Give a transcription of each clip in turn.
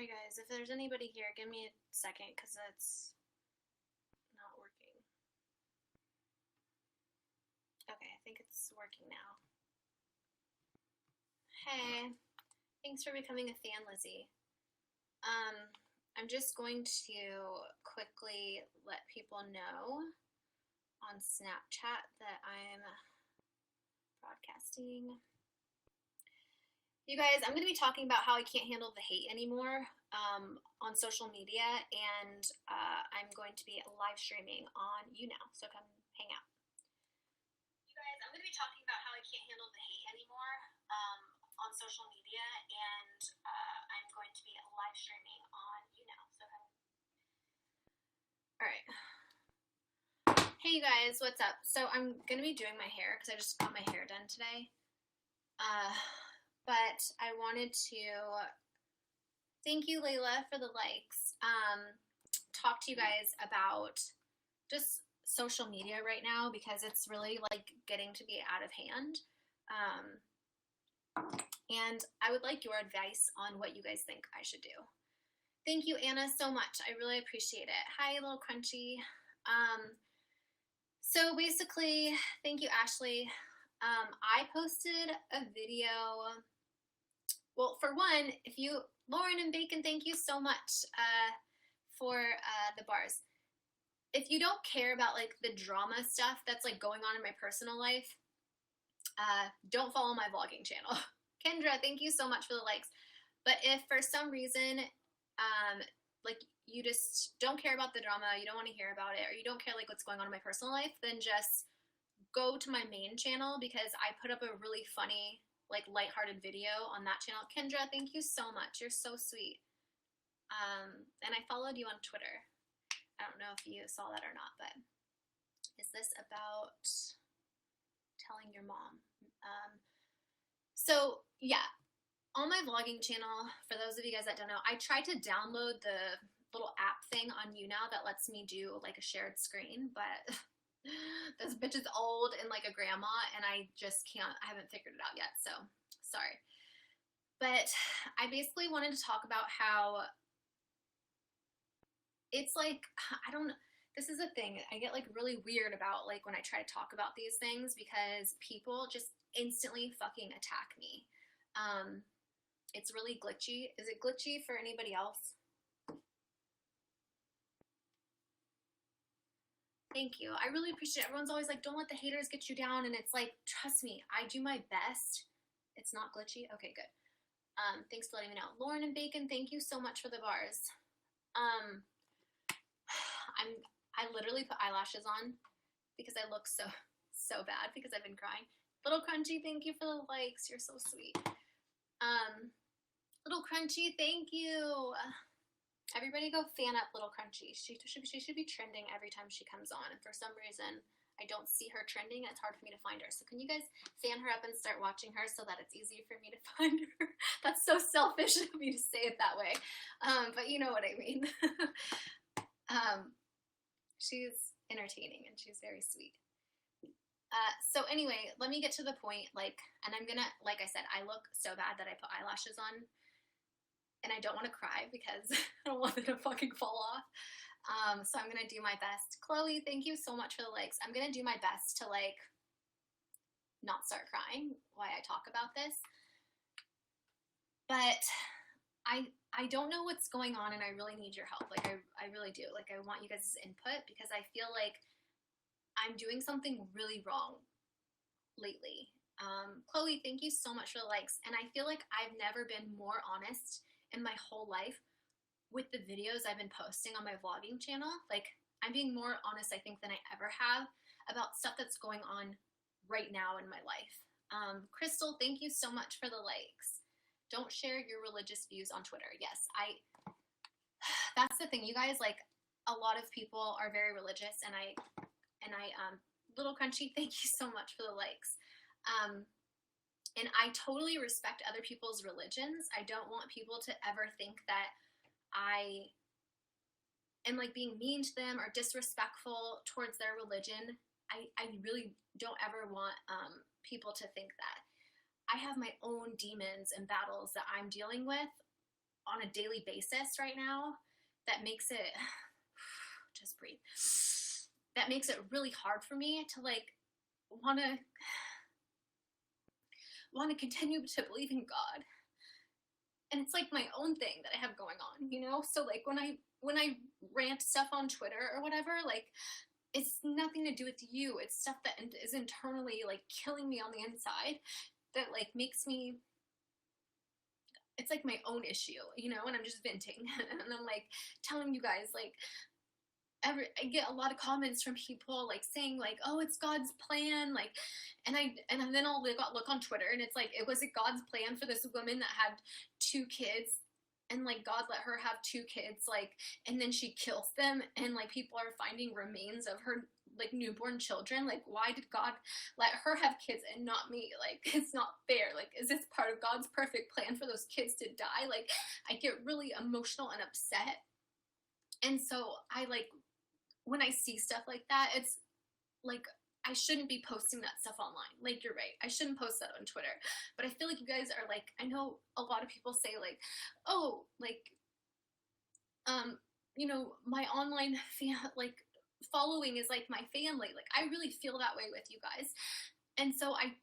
Sorry guys, if there's anybody here, give me a second because that's not working. Okay, I think it's working now. Hey, thanks for becoming a fan, Lizzie. I'm just going to quickly let people know on Snapchat that I'm broadcasting. You guys, I'm going to be talking about how I can't handle the hate anymore on social media, and I'm going to be live streaming on YouNow, so come hang out. You guys, I'm going to be talking about how I can't handle the hate anymore on social media, and I'm going to be live streaming on YouNow, so come. All right. Hey, you guys, what's up? So I'm going to be doing my hair because I just got my hair done today. But I wanted to thank you, Layla, for the likes. Talk to you guys about just social media right now because it's really like getting to be out of hand. And I would like your advice on what you guys think I should do. Thank you, Anna, so much. I really appreciate it. Hi, Little Crunchy. So basically, thank you, Ashley. I posted a video. Well, for one, Lauren and Bacon, thank you so much for the bars. If you don't care about like the drama stuff that's like going on in my personal life, don't follow my vlogging channel. Kendra, thank you so much for the likes. But if for some reason, like you just don't care about the drama, you don't want to hear about it, or you don't care like what's going on in my personal life, then just go to my main channel because I put up a really funny, like lighthearted video on that channel. Kendra, thank you so much. You're so sweet. And I followed you on Twitter. I don't know if you saw that or not, but is this about telling your mom? So yeah, on my vlogging channel, for those of you guys that don't know, I tried to download the little app thing on YouNow that lets me do like a shared screen, but this bitch is old and like a grandma, and I just can't, I haven't figured it out yet, so sorry. But I basically wanted to talk about how it's like, I don't know, this is a thing, I get like really weird about like when I try to talk about these things because people just instantly fucking attack me. It's really glitchy. Is it glitchy for anybody else? Thank you. I really appreciate it. Everyone's always like, don't let the haters get you down. And it's like, trust me, I do my best. It's not glitchy. Okay, good. Thanks for letting me know. Lauren and Bacon, thank you so much for the bars. I literally put eyelashes on because I look so bad because I've been crying. Little Crunchy, thank you for the likes. You're so sweet. Little Crunchy, thank you. Everybody go fan up Little Crunchy. She should be trending every time she comes on. And for some reason, I don't see her trending. It's hard for me to find her. So can you guys fan her up and start watching her so that it's easy for me to find her? That's so selfish of me to say it that way. But you know what I mean. She's entertaining and she's very sweet. So anyway, let me get to the point, like, and I'm gonna, like I said, I look so bad that I put eyelashes on, and I don't want to cry because I don't want them to fucking fall off. So I'm gonna do my best. Chloe, thank you so much for the likes. I'm gonna do my best to, like, not start crying while I talk about this. But I don't know what's going on, and I really need your help. Like, I really do. Like, I want you guys' input because I feel like I'm doing something really wrong lately. Chloe, thank you so much for the likes. And I feel like I've never been more honest in my whole life with the videos I've been posting on my vlogging channel. Like, I'm being more honest, I think, than I ever have about stuff that's going on right now in my life. Crystal, thank you so much for the likes. Don't share your religious views on Twitter. Yes, that's the thing, you guys, like, a lot of people are very religious, and I Little Crunchy, thank you so much for the likes. And I totally respect other people's religions. I don't want people to ever think that I am like being mean to them or disrespectful towards their religion. I really don't ever want people to think that. I have my own demons and battles that I'm dealing with on a daily basis right now that makes it, just breathe, that makes it really hard for me to like want to continue to believe in God. And it's like my own thing that I have going on, you know? So like when I rant stuff on Twitter or whatever, like it's nothing to do with you. It's stuff that is internally like killing me on the inside that like makes me, it's like my own issue, you know, and I'm just venting. And I'm like telling you guys, like, I get a lot of comments from people like saying like, oh, it's God's plan, like, and then I'll look on Twitter and it's like, was it God's plan for this woman that had 2 kids, and like God let her have 2 kids, like, and then she kills them, and like people are finding remains of her like newborn children? Like, why did God let her have kids and not me? Like, it's not fair. Like, is this part of God's perfect plan for those kids to die? Like, I get really emotional and upset. And so I like, when I see stuff like that, it's like, I shouldn't be posting that stuff online. Like, you're right, I shouldn't post that on Twitter. But I feel like you guys are like, I know a lot of people say like, oh, like, you know, my online like following is like my family. Like, I really feel that way with you guys. And so I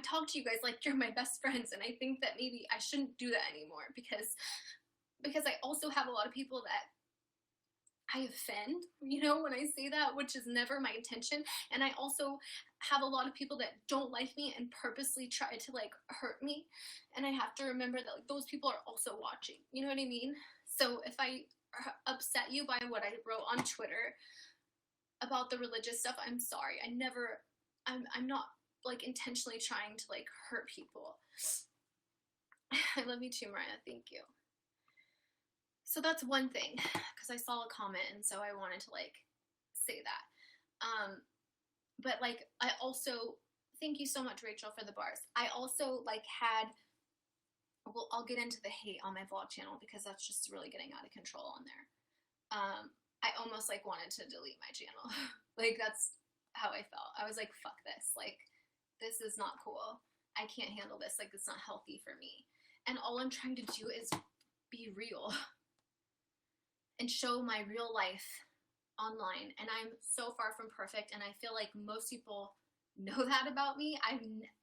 talk to you guys like you're my best friends, and I think that maybe I shouldn't do that anymore, because I also have a lot of people that I offend, you know, when I say that, which is never my intention. And I also have a lot of people that don't like me and purposely try to like hurt me. And I have to remember that like those people are also watching, you know what I mean? So if I upset you by what I wrote on Twitter about the religious stuff, I'm sorry. I'm not like intentionally trying to like hurt people. I love you too, Mariah. Thank you. So that's one thing, because I saw a comment and so I wanted to like say that. But like, I also, thank you so much, Rachel, for the bars. I also like had, well, I'll get into the hate on my vlog channel because that's just really getting out of control on there. I almost like wanted to delete my channel. Like, that's how I felt. I was like, fuck this. Like, this is not cool. I can't handle this. Like, it's not healthy for me. And all I'm trying to do is be real and show my real life online. And I'm so far from perfect, and I feel like most people know that about me.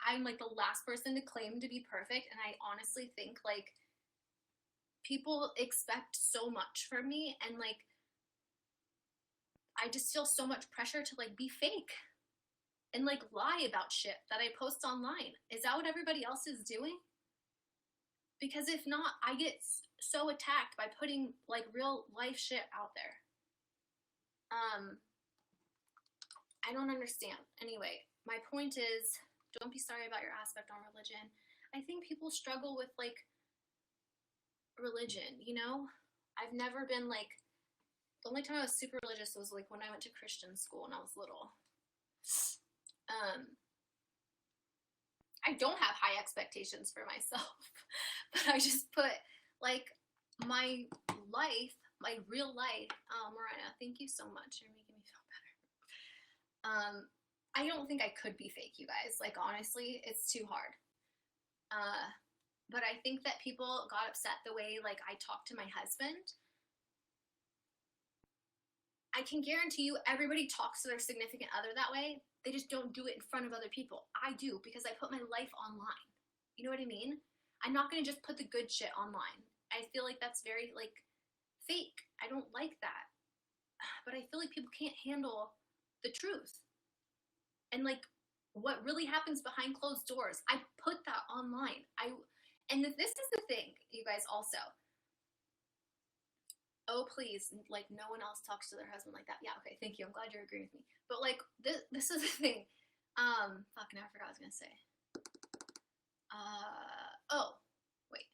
I'm like the last person to claim to be perfect, and I honestly think like people expect so much from me, and like I just feel so much pressure to like be fake and like lie about shit that I post online. Is that what everybody else is doing? Because if not, I get so attacked by putting like real life shit out there. I don't understand. Anyway, my point is, don't be sorry about your aspect on religion. I think people struggle with like religion, you know? I've never been like, the only time I was super religious was like when I went to Christian school when I was little. I don't have high expectations for myself, but I just put like my life, my real life. Oh, Mariah, thank you so much. You're making me feel better. I don't think I could be fake, you guys. Like, honestly, it's too hard. But I think that people got upset the way like I talked to my husband. I can guarantee you everybody talks to their significant other that way. They just don't do it in front of other people. I do, because I put my life online. You know what I mean? I'm not going to just put the good shit online. I feel like that's very like fake. I don't like that. But I feel like people can't handle the truth. And like what really happens behind closed doors. I put that online. And this is the thing, you guys, also. Oh, please, like, no one else talks to their husband like that. Yeah, okay, thank you. I'm glad you're agreeing with me. But, like, this is the thing. Fuck, now I forgot what I was gonna say. Oh, wait.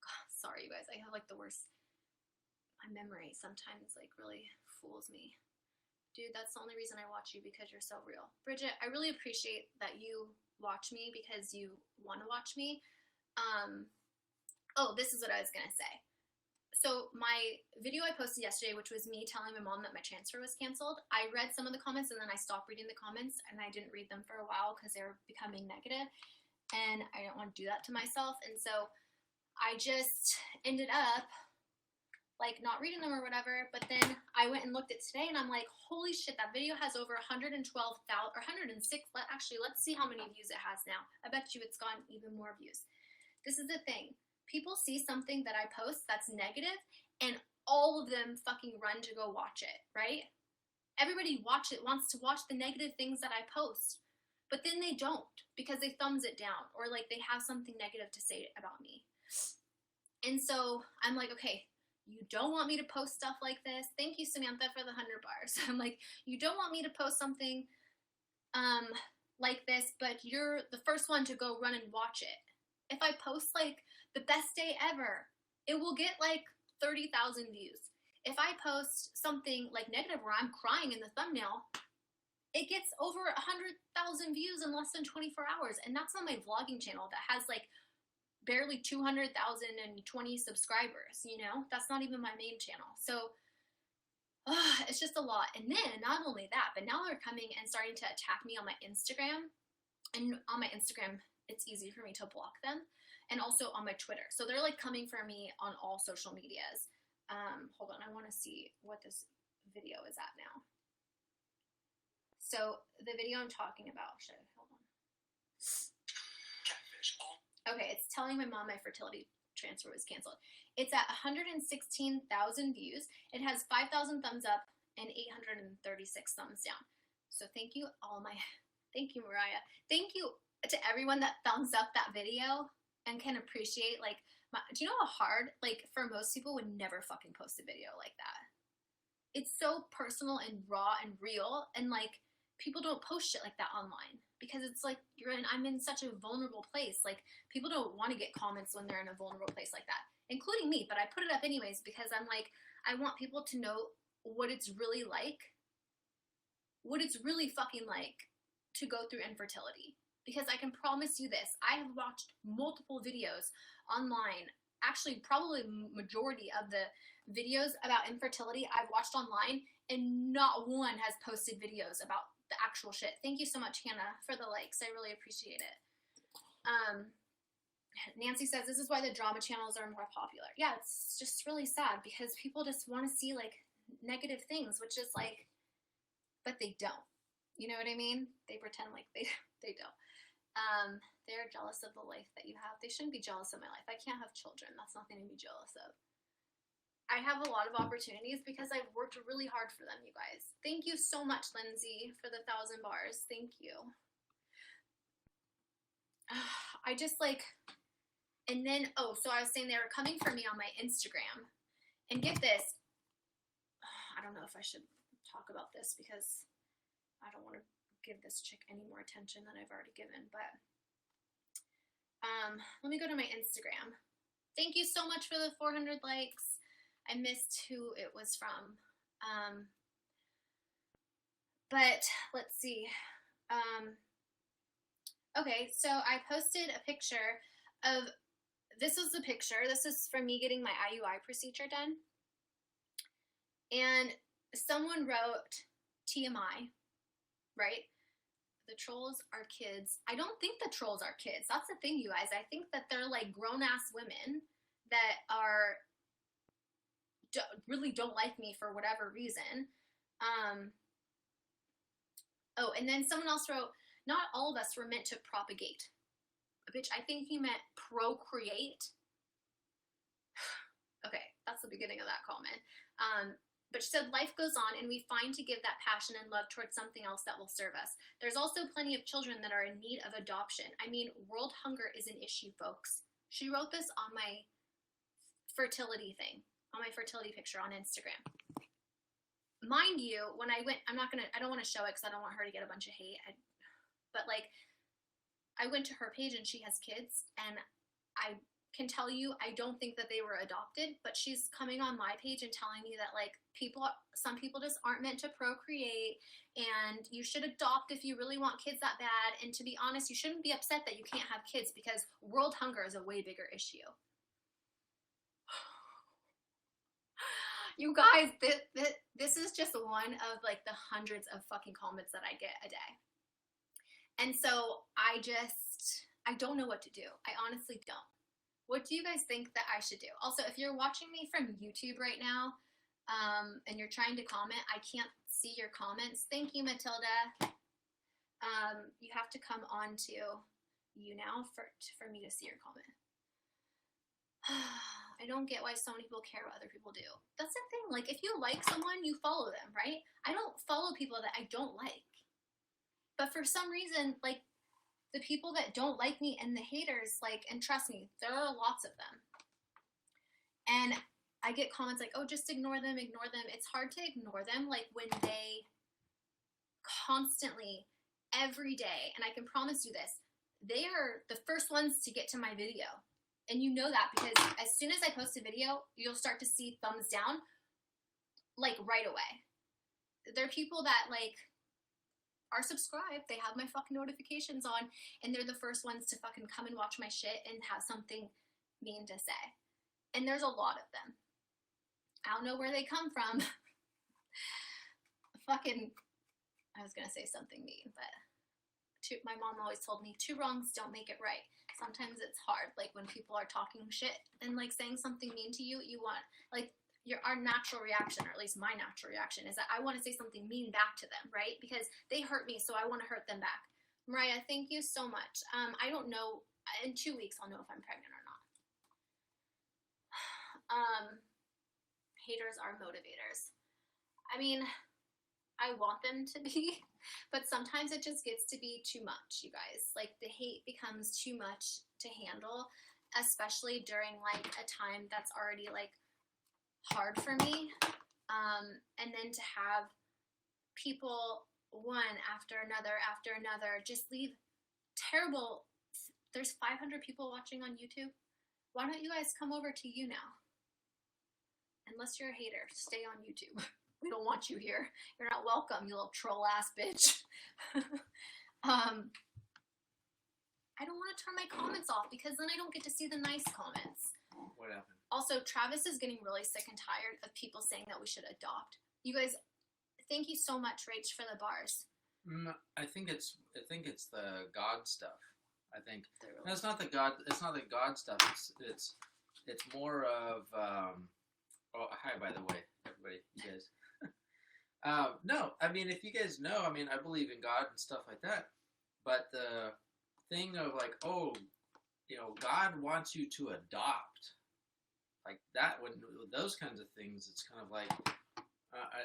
God, sorry, you guys. I have, like, the worst. My memory sometimes, like, really fools me. Dude, that's the only reason I watch you, because you're so real. Bridget, I really appreciate that you watch me because you want to watch me. Oh, this is what I was gonna say. So my video I posted yesterday, which was me telling my mom that my transfer was canceled, I read some of the comments and then I stopped reading the comments, and I didn't read them for a while because they were becoming negative, and I don't want to do that to myself. And so I just ended up like not reading them or whatever, but then I went and looked at today and I'm like, holy shit, that video has over 112,000 or 106. Actually, let's see how many views it has now. I bet you it's gotten even more views. This is the thing. People see something that I post that's negative and all of them fucking run to go watch it, right? Everybody wants to watch the negative things that I post, but then they don't because they thumbs it down or like they have something negative to say about me. And so I'm like, okay, you don't want me to post stuff like this. Thank you, Samantha, for the 100 bars. I'm like, you don't want me to post something like this, but you're the first one to go run and watch it. If I post like the best day ever, it will get like 30,000 views. If I post something like negative where I'm crying in the thumbnail, it gets over 100,000 views in less than 24 hours. And that's on my vlogging channel that has like barely 200,020 subscribers, you know? That's not even my main channel. So it's just a lot. And then not only that, but now they're coming and starting to attack me on my Instagram. And on my Instagram, it's easy for me to block them. And also on my Twitter. So they're like coming for me on all social medias. Hold on, I want to see what this video is at now. So the video I'm talking about, hold on. Okay, it's telling my mom my fertility transfer was canceled. It's at 116,000 views. It has 5,000 thumbs up and 836 thumbs down. So thank you thank you, Mariah. Thank you to everyone that thumbs up that video and can appreciate, like, do you know how hard, like, for most people would never fucking post a video like that. It's so personal and raw and real, and, like, people don't post shit like that online because it's like I'm in such a vulnerable place. Like, people don't want to get comments when they're in a vulnerable place like that, including me, but I put it up anyways because I'm like, I want people to know what it's really fucking like to go through infertility. Because I can promise you this, I have watched multiple videos online, actually probably majority of the videos about infertility I've watched online, and not one has posted videos about the actual shit. Thank you so much, Hannah, for the likes. I really appreciate it. Nancy says, this is why the drama channels are more popular. Yeah, it's just really sad because people just want to see, like, negative things, which is like, but they don't. You know what I mean? They pretend like they don't. They're jealous of the life that you have. They shouldn't be jealous of my life. I can't have children. That's nothing to be jealous of. I have a lot of opportunities because I've worked really hard for them, you guys. Thank you so much, Lindsay, for the 1,000 bars. Thank you. I just like, and then, so I was saying they were coming for me on my Instagram. And get this, I don't know if I should talk about this because I don't want to give this chick any more attention than I've already given, but let me go to my Instagram. Thank you so much for the 400 likes. I missed who it was from. But let's see. Okay, so I posted a picture of, this is the picture. This is from me getting my IUI procedure done. And someone wrote TMI, right? The trolls are kids. I don't think the trolls are kids. That's the thing, you guys. I think that they're like grown-ass women that are really don't like me for whatever reason. And then someone else wrote, not all of us were meant to propagate. Bitch, I think you meant procreate. Okay, that's the beginning of that comment. But she said, life goes on and we find to give that passion and love towards something else that will serve us. There's also plenty of children that are in need of adoption. I mean, world hunger is an issue, folks. She wrote this on my fertility thing, on my fertility picture on Instagram. Mind you, when I went, I don't want to show it because I don't want her to get a bunch of hate. But like, I went to her page and she has kids, and I can tell you, I don't think that they were adopted, but she's coming on my page and telling me that like some people just aren't meant to procreate, and you should adopt if you really want kids that bad. And to be honest, you shouldn't be upset that you can't have kids because world hunger is a way bigger issue. You guys, this is just one of like the hundreds of fucking comments that I get a day. And so I don't know what to do. I honestly don't. What do you guys think that I should do? Also, if you're watching me from YouTube right now, and you're trying to comment, I can't see your comments. Thank you, Matilda. You have to come on to you now for me to see your comment. I don't get why so many people care what other people do. That's the thing. Like, if you like someone, you follow them, right? I don't follow people that I don't like. But for some reason, like, the people that don't like me and the haters, like, and trust me, there are lots of them. And I get comments like, oh, just ignore them, ignore them. It's hard to ignore them, like, when they constantly, every day, and I can promise you this, they are the first ones to get to my video. And you know that because as soon as I post a video, you'll start to see thumbs down, like, right away. There are people that, like, are subscribed, they have my fucking notifications on, and they're the first ones to fucking come and watch my shit and have something mean to say. And there's a lot of them. I don't know where they come from. Fucking, I was gonna say something mean, but my mom always told me, 2 wrongs don't make it right. Sometimes it's hard, like when people are talking shit and like saying something mean to you, you want, like, our natural reaction, or at least my natural reaction, is that I want to say something mean back to them, right? Because they hurt me, so I want to hurt them back. Mariah, thank you so much. I don't know, in 2 weeks I'll know if I'm pregnant or not. Haters are motivators. I mean, I want them to be, but sometimes it just gets to be too much, you guys. Like, the hate becomes too much to handle, especially during, like, a time that's already, like, hard for me. And then to have people, one after another, just leave terrible. There's 500 people watching on YouTube. Why don't you guys come over to you now? Unless you're a hater, stay on YouTube. We don't want you here. You're not welcome, you little troll ass bitch. I don't want to turn my comments off because then I don't get to see the nice comments. What happened? Also, Travis is getting really sick and tired of people saying that we should adopt. You guys, thank you so much, Rach, for the bars. I think it's the God stuff. I think no, it's not the God. It's not the God stuff. It's more of. Oh, hi, by the way, everybody, you guys. No, I mean, if you guys know, I mean, I believe in God and stuff like that. But the thing of like, oh, you know, God wants you to adopt, like that. When those kinds of things, it's kind of like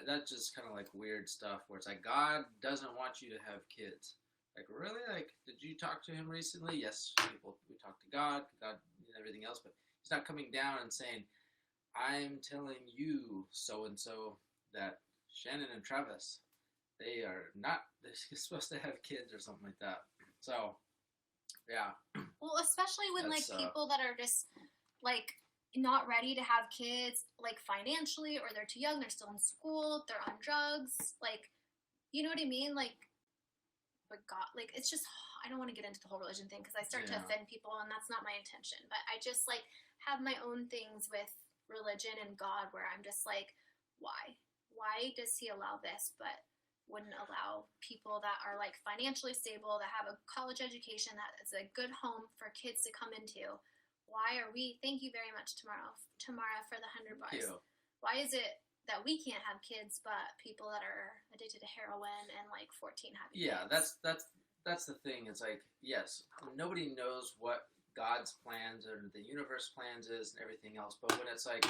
that's just kind of like weird stuff where it's like God doesn't want you to have kids. Like, really? Like, did you talk to him recently? Yes, we talked to God and everything else, but he's not coming down and saying, I'm telling you so-and-so that Shannon and Travis, they're supposed to have kids or something like that. So, yeah. Well, especially when, like, people that are just, like, not ready to have kids, like, financially, or they're too young, they're still in school, they're on drugs, like, you know what I mean? Like, but God, like, it's just, I don't want to get into the whole religion thing because I start to offend people, and that's not my intention. But I just, like, have my own things with religion and God where I'm just like, why? Why does he allow this but wouldn't allow people that are, like, financially stable, that have a college education, that is a good home for kids to come into? Why are we, thank you very much, Tamara, for the 100 bars. Why is it that we can't have kids, but people that are addicted to heroin and, like, 14 have kids? Yeah, that's the thing. It's like, yes, nobody knows what God's plans or the universe plans is and everything else, but when it's like,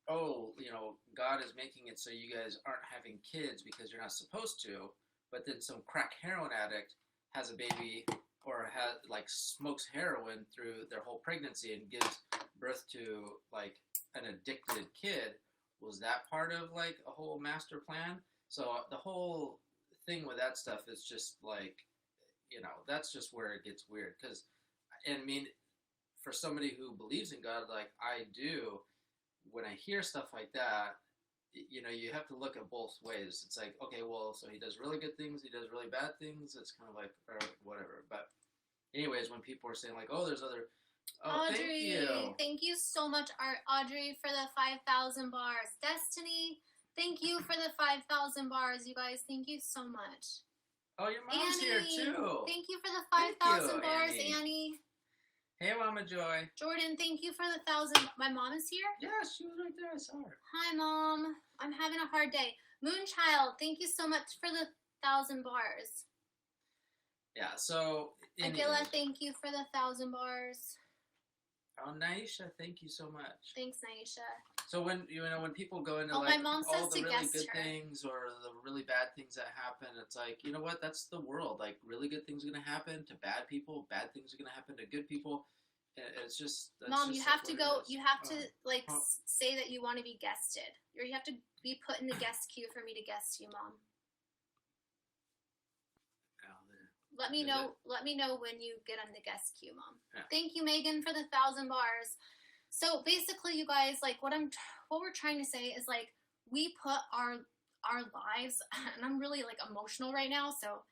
oh, you know, God is making it so you guys aren't having kids because you're not supposed to, but then some crack heroin addict has a baby or smokes heroin through their whole pregnancy and gives birth to, like, an addicted kid. Was that part of, like, a whole master plan? So the whole thing with that stuff is just, like, you know, that's just where it gets weird. Because, I mean, for somebody who believes in God, like I do, when I hear stuff like that, you know, you have to look at both ways. It's like, okay, well, so he does really good things, he does really bad things. It's kind of like, or whatever. But anyways, when people are saying like, oh, there's other... Oh, Audrey, thank you so much, Audrey, for the 5,000 bars. Destiny, thank you for the 5,000 bars, you guys. Thank you so much. Oh, your mom's Annie, here too. Thank you for the 5,000 bars, Annie. Hey, Mama Joy. Jordan, thank you for the 1,000. My mom is here? Yeah, she was right there. I saw her. Hi, Mom. I'm having a hard day. Moonchild, thank you so much for the 1,000 bars. Yeah, so... Agila, thank you for the 1,000 bars. Oh, Naisha, thank you so much. Thanks, Naisha. So when people go into my mom says all the to really guest good her. things or the really bad things that happen, it's like, you know what? That's the world. Like, really good things are gonna happen to bad people. Bad things are gonna happen to good people. It's just Mom, you have to go. You have to Oh. say that you want to be guested, or you have to be put in the guest queue for me to guest you, Mom. Let me know. Let me know when you get on the guest queue, Mom. Yeah. Thank you, Megan, for the 1,000 bars. So basically, you guys, like what we're trying to say is like we put our lives, and I'm really like emotional right now. So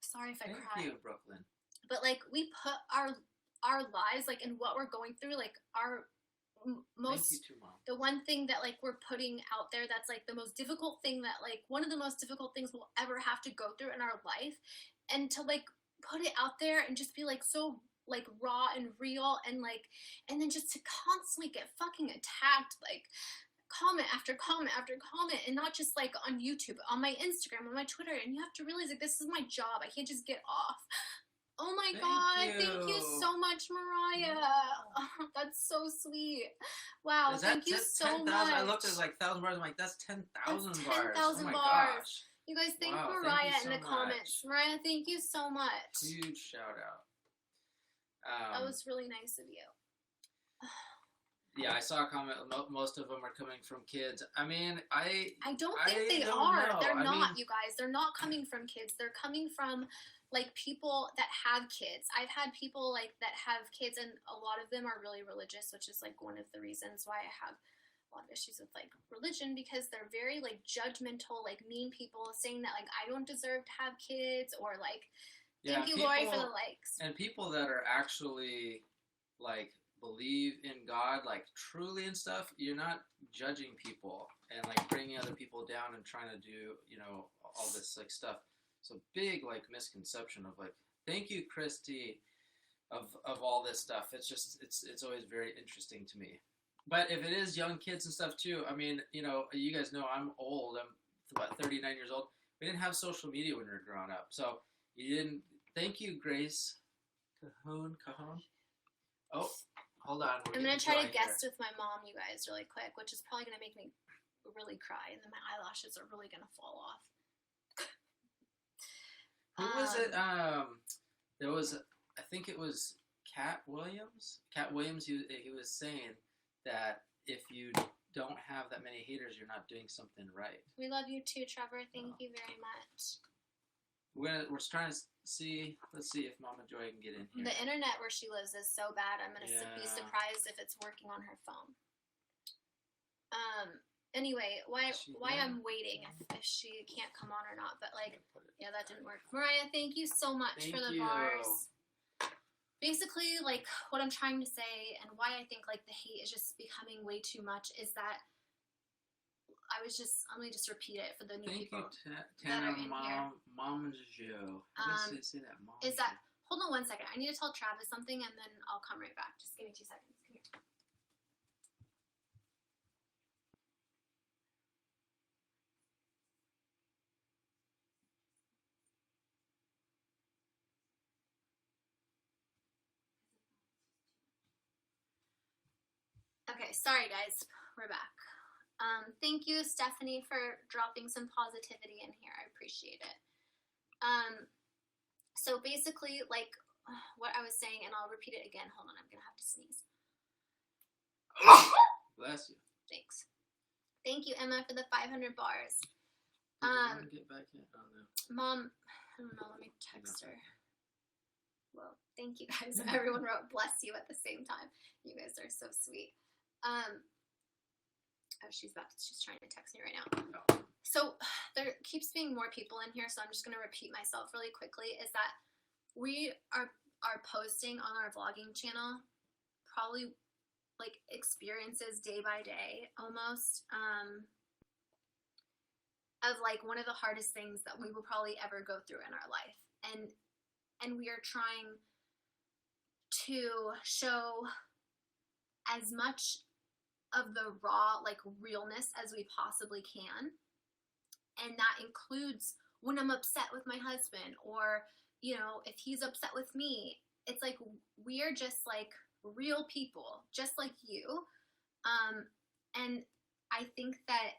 sorry if I cry. Thank you, Brooklyn. But like we put our lives like in what we're going through, like our most. Thank you too, Mom. The one thing that like we're putting out there that's like the most difficult thing that like one of the most difficult things we'll ever have to go through in our life, and to like put it out there and just be like so like raw and real and like, and then just to constantly get fucking attacked, like comment after comment after comment, and not just like on YouTube, on my Instagram, on my Twitter. And you have to realize like this is my job. I can't just get off. Oh my God, thank you so much, Mariah. Oh, that's so sweet. Wow, thank you so much. I looked at like 1,000 bars. I'm like, that's 10,000 bars. 10,000 oh my bars. Gosh. You guys thank Wow, Mariah thank you in the so comments. much. Mariah, thank you so much. Huge shout out. That was really nice of you. Yeah, I saw a comment. Most of them are coming from kids. I mean, I don't think they don't are. know. They're not, you guys. They're not coming from kids. They're coming from like people that have kids. I've had people like that have kids, and a lot of them are really religious, which is like one of the reasons why I have a lot of issues with like religion, because they're very like judgmental, like mean people, saying that like I don't deserve to have kids, or like thank you, Lori, for the likes. And people that are actually like believe in God, like truly and stuff, you're not judging people and like bringing other people down and trying to do, you know, all this like stuff. It's a big like misconception of like, thank you, Christy, of all this stuff. It's just it's always very interesting to me. But if it is young kids and stuff too, I mean, you know, you guys know I'm old. I'm about 39 years old. We didn't have social media when we were growing up, so you didn't. Thank you, Grace. Cajon. Oh, hold on. I'm going to try to guess with my mom, you guys, really quick, which is probably going to make me really cry, and then my eyelashes are really going to fall off. Who was it? There was, I think it was Cat Williams. Cat Williams, he was saying that if you don't have that many haters, you're not doing something right. We love you too, Trevor. Thank you very much. We're trying to see. Let's see if Mama Joy can get in here. The internet where she lives is so bad. I'm gonna be surprised if it's working on her phone. Anyway, why I'm waiting if she can't come on or not. But like, yeah, that didn't work. Mariah, thank you so much for the bars. Basically, like what I'm trying to say and why I think like the hate is just becoming way too much is that I'm gonna just repeat it for the new people that are in here. Mom Joe. Say that, Mom. Is that? Hold on one second. I need to tell Travis something, and then I'll come right back. Just give me 2 seconds. Come here. Okay, sorry guys. We're back. Thank you, Stephanie, for dropping some positivity in here. I appreciate it. So basically, like what I was saying, and I'll repeat it again. Hold on, I'm gonna have to sneeze. Bless you. Thanks. Thank you, Emma, for the 500 bars. Get back in. Oh, no. Mom, I don't know. Let me text her. Well, thank you guys. Everyone wrote "bless you" at the same time. You guys are so sweet. Oh, she's trying to text me right now. Oh. So there keeps being more people in here, so I'm just going to repeat myself really quickly, is that we are posting on our vlogging channel probably like experiences day by day almost of like one of the hardest things that we will probably ever go through in our life. And we are trying to show as much of the raw, like, realness as we possibly can. And that includes when I'm upset with my husband, or, you know, if he's upset with me. It's like, we are just like real people, just like you. And I think that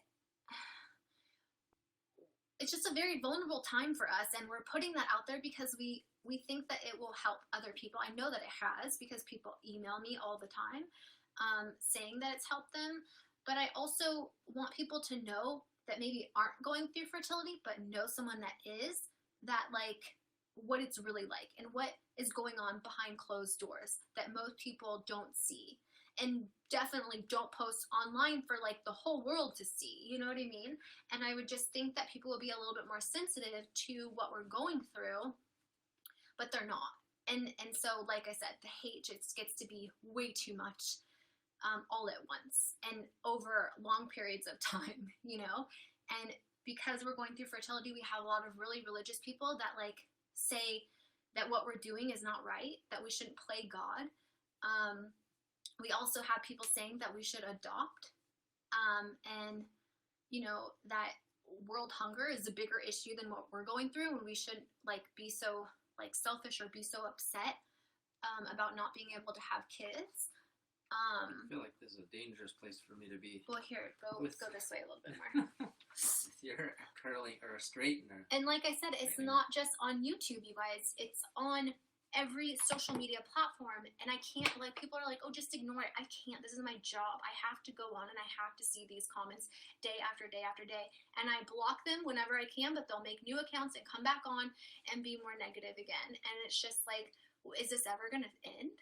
it's just a very vulnerable time for us, and we're putting that out there because we think that it will help other people. I know that it has, because people email me all the time saying that it's helped them. But I also want people to know that maybe aren't going through fertility, but know someone that is, that, like, what it's really like and what is going on behind closed doors that most people don't see. And definitely don't post online for, like, the whole world to see, you know what I mean? And I would just think that people will be a little bit more sensitive to what we're going through, but they're not. And so, like I said, the hate just gets to be way too much all at once and over long periods of time, you know? And because we're going through fertility, we have a lot of really religious people that, like, say that what we're doing is not right, that we shouldn't play God. We also have people saying that we should adopt, and, you know, that world hunger is a bigger issue than what we're going through, and we shouldn't, like, be so, like, selfish or be so upset about not being able to have kids. I feel like this is a dangerous place for me to be. Well, here, go this way a little bit more. With your curling or straightener. And like I said, it's not just on YouTube, you guys. It's on every social media platform. And I can't, like, people are like, oh, just ignore it. I can't. This is my job. I have to go on and I have to see these comments day after day after day. And I block them whenever I can, but they'll make new accounts and come back on and be more negative again. And it's just like, is this ever going to end?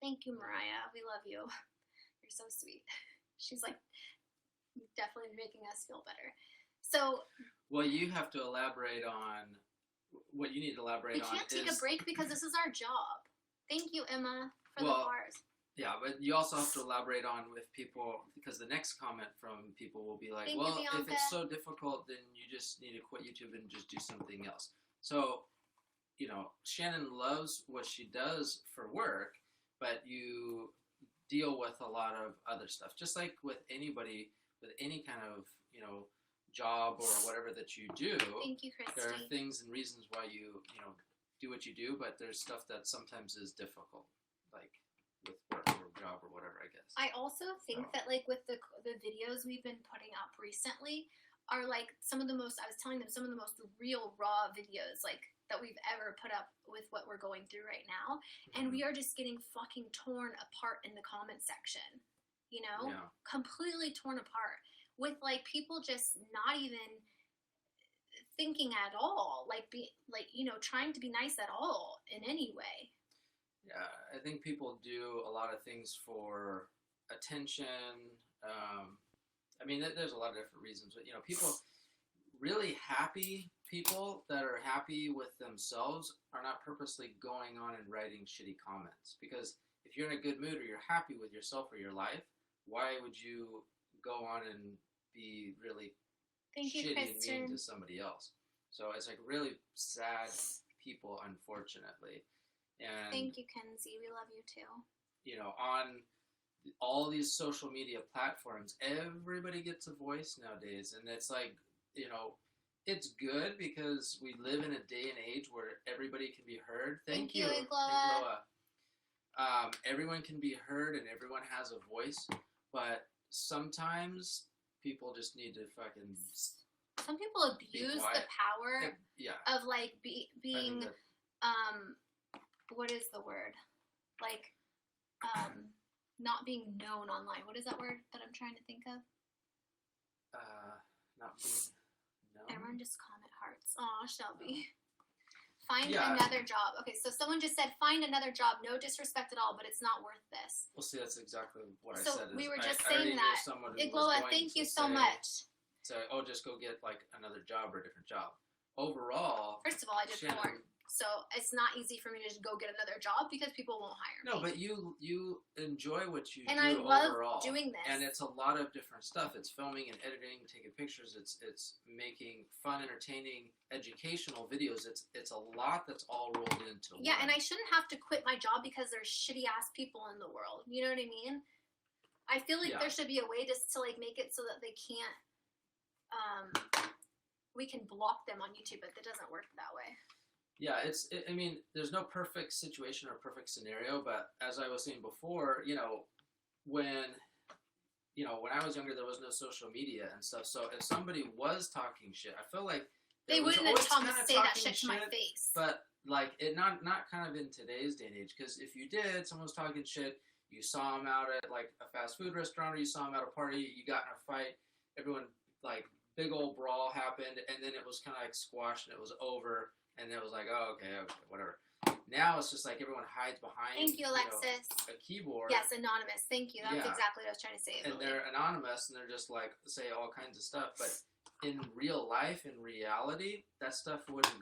Thank you, Mariah. We love you. You're so sweet. She's like definitely making us feel better. So, well, you have to elaborate on what you need to elaborate on. We can't take a break because this is our job. Thank you, Emma, for the bars. Yeah, but you also have to elaborate on with people, because the next comment from people will be like, Thank you, if it's so difficult, then you just need to quit YouTube and just do something else. So, you know, Shannon loves what she does for work, but you deal with a lot of other stuff. Just like with anybody, with any kind of, you know, job or whatever that you do. Thank you, Christy. There are things and reasons why you know, do what you do, but there's stuff that sometimes is difficult, like with work or job or whatever, I guess. I also think that, like, with the videos we've been putting up recently are, like, some of the most real, raw videos, like, that we've ever put up with what we're going through right now. And we are just getting fucking torn apart in the comment section, you know? Yeah. Completely torn apart with, like, people just not even thinking at all, like, you know, trying to be nice at all in any way. Yeah, I think people do a lot of things for attention. I mean, there's a lot of different reasons, but, you know, people, really happy people that are happy with themselves are not purposely going on and writing shitty comments. Because if you're in a good mood or you're happy with yourself or your life, why would you go on and be really shitty and mean to somebody else? So it's like really sad people, unfortunately. And thank you, Kenzie. We love you too. You know, on all these social media platforms, everybody gets a voice nowadays, and it's like, you know, it's good because we live in a day and age where everybody can be heard. Thank you, Igloa. Everyone can be heard and everyone has a voice, but sometimes people just need to fucking. Some people abuse the power of, like, being what is the word? Like, not being known online. What is that word that I'm trying to think of? Not being known. Everyone just comment hearts. Aw, Shelby. Find another job. Okay, so someone just said, find another job. No disrespect at all, but it's not worth this. Well, see, that's exactly what I said. So we were just saying that. Igloa, thank you so much. So, just go get, like, another job or a different job. Overall, first of all, I did porn. So it's not easy for me to just go get another job because people won't hire me. No, but you enjoy what you and do I love overall. doing this. And it's a lot of different stuff. It's filming and editing, taking pictures. It's making fun, entertaining, educational videos. It's a lot that's all rolled into one. Yeah, and I shouldn't have to quit my job because there's shitty ass people in the world. You know what I mean? I feel like there should be a way just to like make it so that they can't. We can block them on YouTube, but that doesn't work that way. Yeah, I mean, there's no perfect situation or perfect scenario, but as I was saying before, when I was younger, there was no social media and stuff. So if somebody was talking shit, I feel like they wouldn't have say that shit to my face. But like it, not kind of in today's day and age, because if you did, someone was talking shit, you saw them out at like a fast food restaurant, or you saw them at a party, you got in a fight, everyone like big old brawl happened, and then it was kind of like squashed and it was over. And it was like, oh, okay, whatever. Now it's just like everyone hides behind. Thank you, Alexis. A keyboard. Yes, anonymous. Thank you. That's exactly what I was trying to say. And they're anonymous, and they're just like say all kinds of stuff. But in real life, in reality, that stuff wouldn't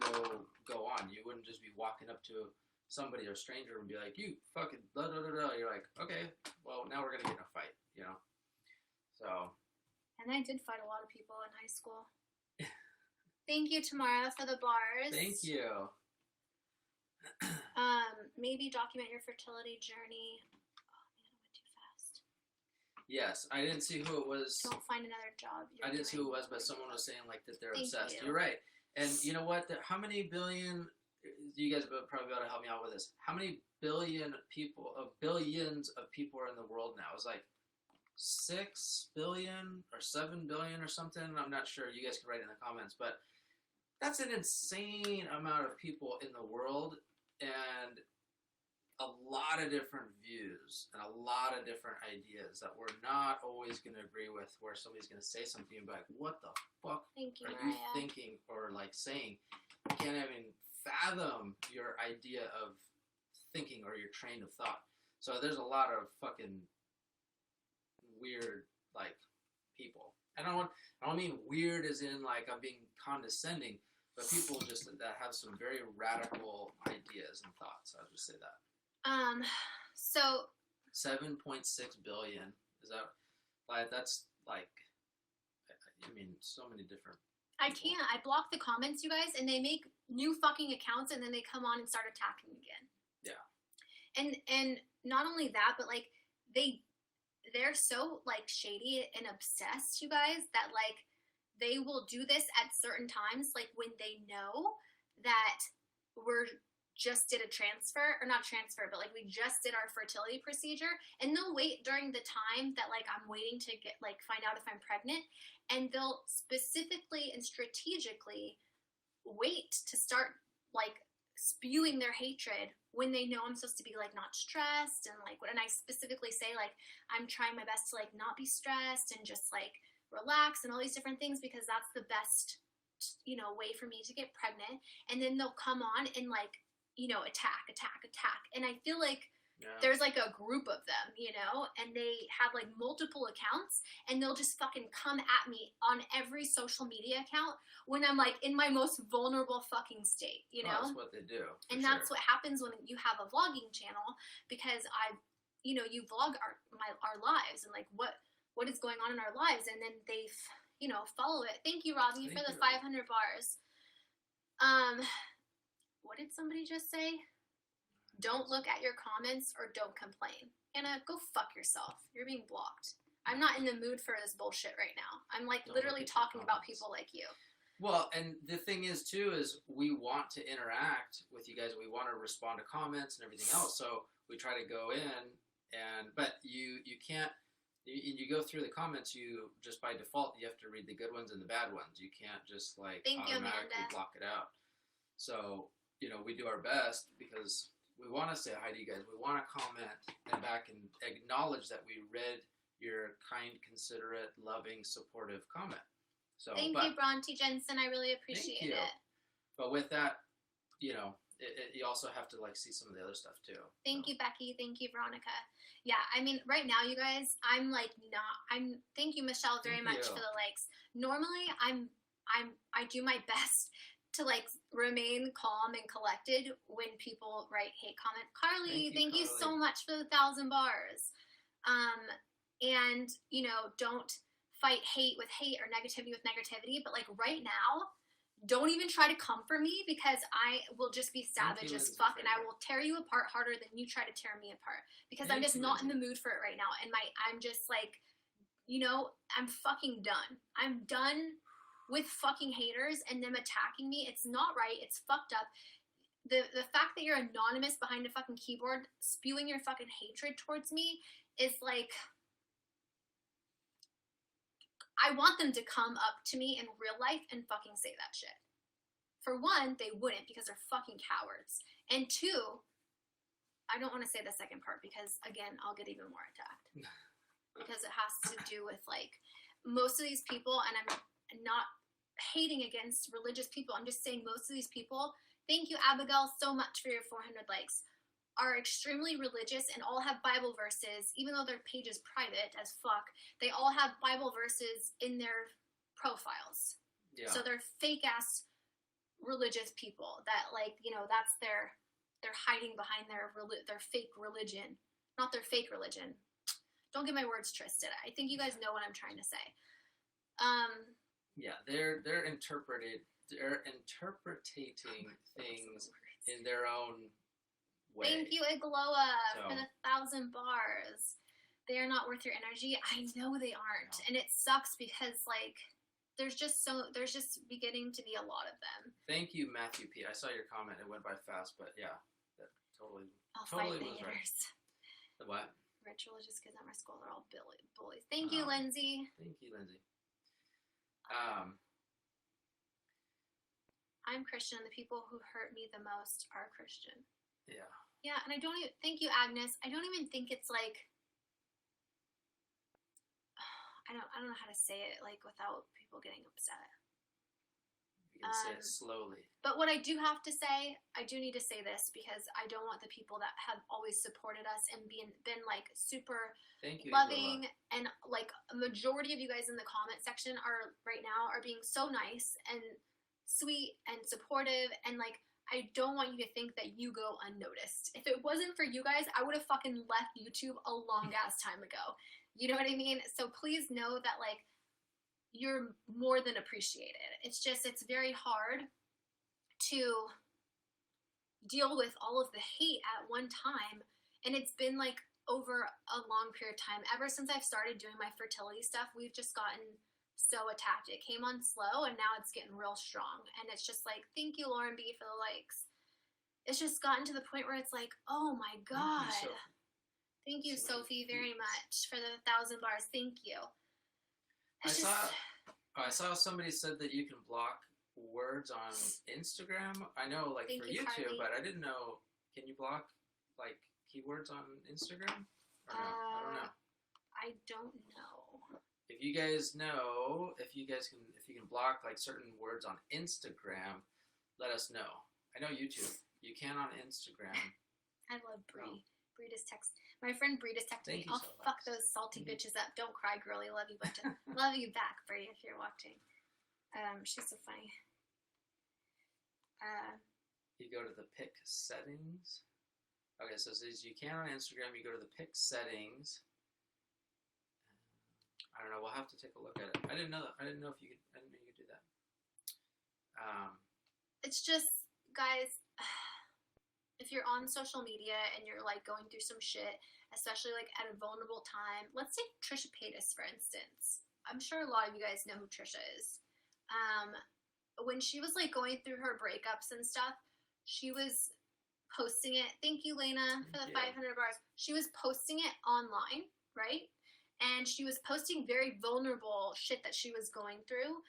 go on. You wouldn't just be walking up to somebody or a stranger and be like, you fucking blah blah blah blah. You're like, okay, well now we're gonna get in a fight, So. And I did fight a lot of people in high school. Thank you, Tamara, for the bars. Thank you. Maybe document your fertility journey. Oh, man, I went too fast. Yes, I didn't see who it was. Don't find another job. I didn't see who it was, but someone was saying like that they're Thank obsessed. you. You're right. And you know what? How many billion? You guys would probably be able to help me out with this. How many billions of people are in the world now? It's like 6 billion or 7 billion or something. I'm not sure. You guys can write in the comments, but that's an insane amount of people in the world, and a lot of different views and a lot of different ideas that we're not always going to agree with, where somebody's going to say something and be like, what the fuck are you thinking or like saying? You can't even fathom your idea of thinking or your train of thought. So there's a lot of fucking weird like people. I don't mean weird as in like I'm being condescending, but people just that have some very radical ideas and thoughts. I'll just say that. So 7.6 billion is that like that's like I mean so many different. I can't. I block the comments, you guys, and they make new fucking accounts, and then they come on and start attacking again. Yeah. And not only that, but like they're so like shady and obsessed, you guys, that like they will do this at certain times, like when they know that we're just did a transfer, or not transfer, but like we just did our fertility procedure, and they'll wait during the time that like I'm waiting to get like find out if I'm pregnant, and they'll specifically and strategically wait to start like spewing their hatred when they know I'm supposed to be like not stressed, and like when I specifically say like I'm trying my best to like not be stressed and just like relax and all these different things because that's the best way for me to get pregnant. And then they'll come on and like attack, and I feel like there's like a group of them, and they have like multiple accounts, and they'll just fucking come at me on every social media account when I'm like in my most vulnerable fucking state, That's what they do. And that's what happens when you have a vlogging channel, because you vlog our lives and like what is going on in our lives, and then they follow it. Thank you, Robbie, for the 500 bars. What did somebody just say? Don't look at your comments or don't complain. Anna, go fuck yourself. You're being blocked. I'm not in the mood for this bullshit right now. I'm like literally talking about people like you. Well, and the thing is too is we want to interact with you guys. We want to respond to comments and everything else. So we try to go in, but you can't. You go through the comments. You just by default you have to read the good ones and the bad ones. You can't just like automatically block it out. So we do our best because we want to say hi to you guys. We want to comment and back and acknowledge that we read your kind, considerate, loving, supportive comment. So thank you, Bronte Jensen. I really appreciate it. But with that, you also have to like see some of the other stuff too. Thank you, Becky. Thank you, Veronica. Yeah, I mean, right now, you guys, I'm like thank you, Michelle, very much for the likes. Normally, I do my best to like remain calm and collected when people write hate comment. Carly, thank you so much for the 1,000 bars. And you know, don't fight hate with hate or negativity with negativity. But like right now, don't even try to come for me because I will just be savage as fuck and I will tear you apart harder than you try to tear me apart because I'm just not in the mood for it right now. And I'm just like, you know, I'm fucking done. I'm done with fucking haters and them attacking me. It's not right. It's fucked up. The fact that you're anonymous behind a fucking keyboard spewing your fucking hatred towards me is like, I want them to come up to me in real life and fucking say that shit. For one, they wouldn't because they're fucking cowards. And two, I don't want to say the second part because, again, I'll get even more attacked. Because it has to do with, like, most of these people, and I'm not hating against religious people, I'm just saying most of these people, thank you, Abigail, so much for your 400 likes, are extremely religious and all have Bible verses, even though their page is private as fuck, they all have Bible verses in their profiles. Yeah. So they're fake-ass religious people that, like, you know, that's they're hiding behind their fake religion. Not their fake religion. Don't get my words twisted. I think you guys know what I'm trying to say. Yeah, they're interpreting things in their own way. Thank you, Igloa, for the 1,000 bars. They are not worth your energy. I know they aren't, and it sucks because like there's just beginning to be a lot of them. Thank you, Matthew P. I saw your comment. It went by fast, but yeah, that totally. I'll totally fight the haters. Right. The what? Rich religious kids at my school are all bullies. Thank you, Lindsay. Thank you, Lindsay. I'm Christian. The people who hurt me the most are Christian. Yeah. Yeah, and I don't even, thank you, Agnes. I don't even think it's like, I don't know how to say it, like, without people getting upset. You can say it slowly. But what I do have to say, I do need to say this, because I don't want the people that have always supported us and been like, super loving, and, like, a majority of you guys in the comment section right now are being so nice and sweet and supportive, and, like, I don't want you to think that you go unnoticed. If it wasn't for you guys, I would have fucking left YouTube a long ass time ago. You know what I mean? So please know that, like, you're more than appreciated. It's just, it's very hard to deal with all of the hate at one time. And it's been, like, over a long period of time. Ever since I've started doing my fertility stuff, we've just gotten so attacked. It came on slow and now it's getting real strong, and it's just like, thank you, Lauren B, for the likes. It's just gotten to the point where it's like, oh my god, thank you, Sophie, very much for the 1,000 bars. Thank you. I saw somebody said that you can block words on Instagram. I know, like, for YouTube, Carly. But I didn't know, can you block, like, keywords on Instagram or no? I don't know. I don't know. If you guys know, if you can block, like, certain words on Instagram, let us know. I know YouTube. You can on Instagram. I love Bree. Bree just texted. My friend Bree just texted me. I'll fuck those salty bitches up. Don't cry, girlie. Love you, bunch of love you back, Bree, if you're watching. She's so funny. You go to the pic settings. Okay, so it says you can on Instagram. You go to the pic settings. I don't know. We'll have to take a look at it. I didn't know that. I didn't know you could do that. It's just, guys, if you're on social media and you're, like, going through some shit, especially, like, at a vulnerable time, let's take Trisha Paytas, for instance. I'm sure a lot of you guys know who Trisha is. When she was, like, going through her breakups and stuff, she was posting it. Thank you, Lena, for the 500 bars. She was posting it online, right? And she was posting very vulnerable shit that she was going through.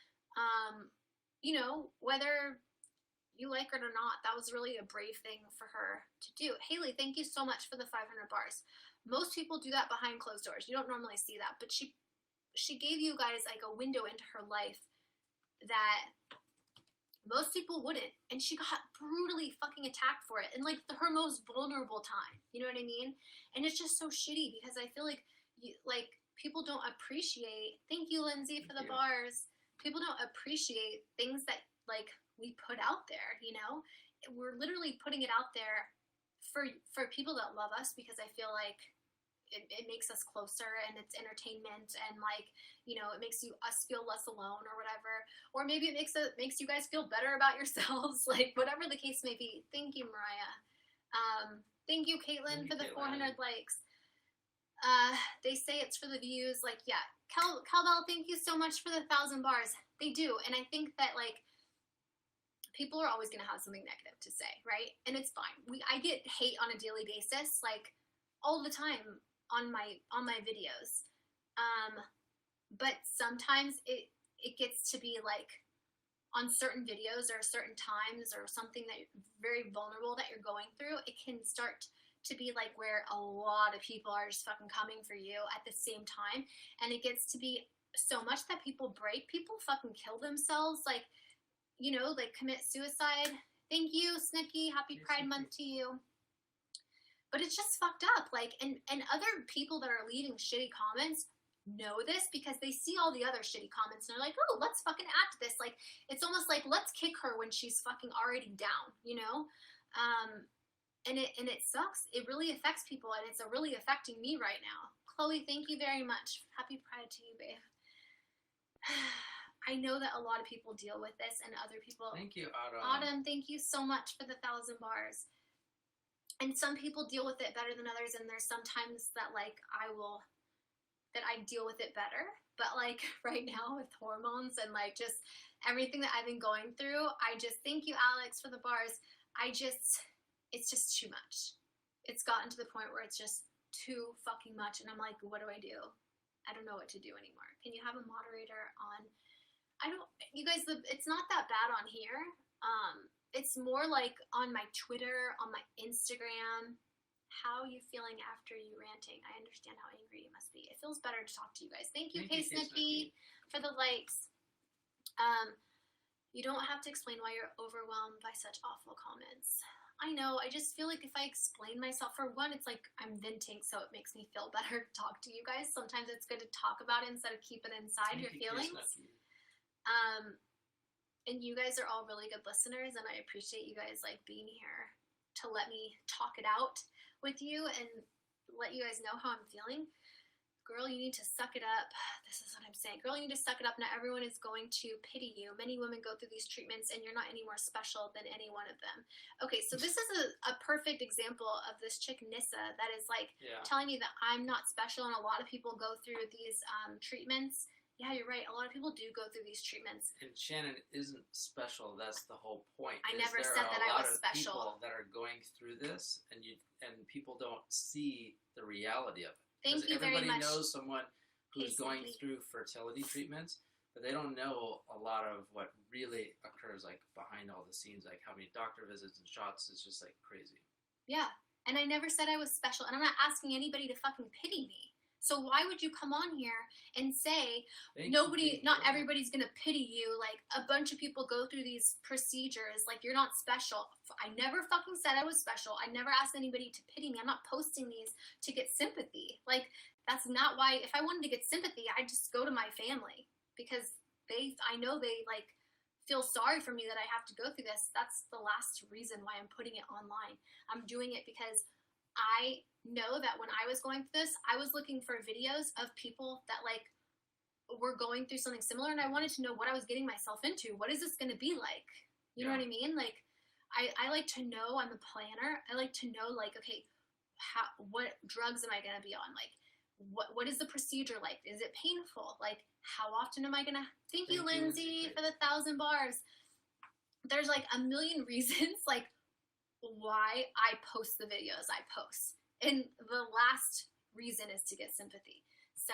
You know, whether you like it or not, that was really a brave thing for her to do. Haley, thank you so much for the 500 bars. Most people do that behind closed doors. You don't normally see that. But she gave you guys, like, a window into her life that most people wouldn't. And she got brutally fucking attacked for it in, like, her most vulnerable time. You know what I mean? And it's just so shitty because I feel like, people don't appreciate, thank you, Lindsay, for the bars. People don't appreciate things that like we put out there, you know? We're literally putting it out there for people that love us, because I feel like it makes us closer, and it's entertainment, and like, you know, it makes us feel less alone or whatever. Or maybe it makes you guys feel better about yourselves, like whatever the case may be. Thank you, Mariah. Thank you, Caitlin, for the 400 likes. They say it's for the views. Like, yeah, Calbell, thank you so much for the 1,000 bars. They do, and I think that like people are always gonna have something negative to say, right? And it's fine. I get hate on a daily basis, like all the time on my videos. But sometimes it gets to be like on certain videos or certain times or something that you're very vulnerable that you're going through, it can start to be like where a lot of people are just fucking coming for you at the same time. And it gets to be so much that people break, people fucking kill themselves, like, you know, like commit suicide. Thank you, Snicky. Happy Pride Month to you. But it's just fucked up. Like, and other people that are leaving shitty comments know this because they see all the other shitty comments and they're like, oh, let's fucking add to this. Like, it's almost like, let's kick her when she's fucking already down, you know? And it sucks. It really affects people, and it's really affecting me right now. Chloe, thank you very much. Happy Pride to you, babe. I know that a lot of people deal with this, and other people. Thank you, Autumn. Autumn, thank you so much for the 1,000 bars. And some people deal with it better than others, and there's sometimes that like I deal with it better. But like right now with hormones and like just everything that I've been going through, I just thank you, Alex, for the bars. It's just too much. It's gotten to the point where it's just too fucking much, and I'm like, what do? I don't know what to do anymore. Can you have a moderator on? You guys, it's not that bad on here. It's more like on my Twitter, on my Instagram. How are you feeling after you ranting? I understand how angry you must be. It feels better to talk to you guys. Thank you, K-Snooky, for the likes. You don't have to explain why you're overwhelmed by such awful comments. I know, I just feel like if I explain myself, for one, it's like I'm venting, so it makes me feel better to talk to you guys. Sometimes it's good to talk about it instead of keep it inside your feelings. And you guys are all really good listeners, and I appreciate you guys like being here to let me talk it out with you and let you guys know how I'm feeling. Girl, you need to suck it up. This is what I'm saying. Girl, you need to suck it up. Not everyone is going to pity you. Many women go through these treatments, and you're not any more special than any one of them. Okay, so this is a perfect example of this chick, Nissa, that is like telling me that I'm not special, and a lot of people go through these treatments. Yeah, you're right. A lot of people do go through these treatments. And Channon isn't special. That's the whole point. I never said that I was special. There are a lot of people that are going through this, and people don't see the reality of it. Thank you very much. Everybody knows someone who's going through fertility treatments, but they don't know a lot of what really occurs, like behind all the scenes, like how many doctor visits and shots. It's just like crazy. Yeah, and I never said I was special, and I'm not asking anybody to fucking pity me. So why would you come on here and say not everybody's gonna pity you? Like, a bunch of people go through these procedures, like you're not special. I never fucking said I was special. I never asked anybody to pity me. I'm not posting these to get sympathy. Like, that's not why. If I wanted to get sympathy, I'd just go to my family, because I know they like feel sorry for me that I have to go through this. That's the last reason why I'm putting it online. I'm doing it because I know that when I was going through this, I was looking for videos of people that like were going through something similar, and I wanted to know what I was getting myself into. What is this going to be like? You know what I mean? Like, I like to know. I'm a planner. I like to know, like, okay, what drugs am I going to be on? Like, what is the procedure like? Is it painful? Like, how often am I going to? Thank you, Lindsay, for the 1,000 bars. There's like a million reasons, like, why I post the videos I post, and the last reason is to get sympathy. So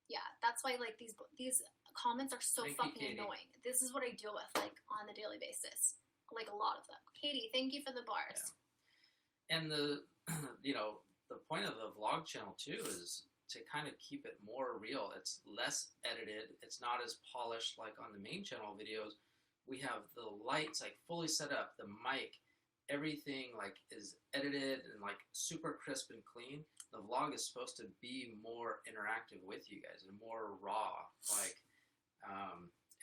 yeah, that's why like these comments are so fucking annoying. This is what I deal with like on a daily basis, like a lot of them. Katie, thank you for the bars. And the the point of the vlog channel too is to kind of keep it more real. It's less edited. It's not as polished like on the main channel videos. We have the lights like fully set up, the mic, everything like is edited and like super crisp and clean. The vlog is supposed to be more interactive with you guys and more raw, like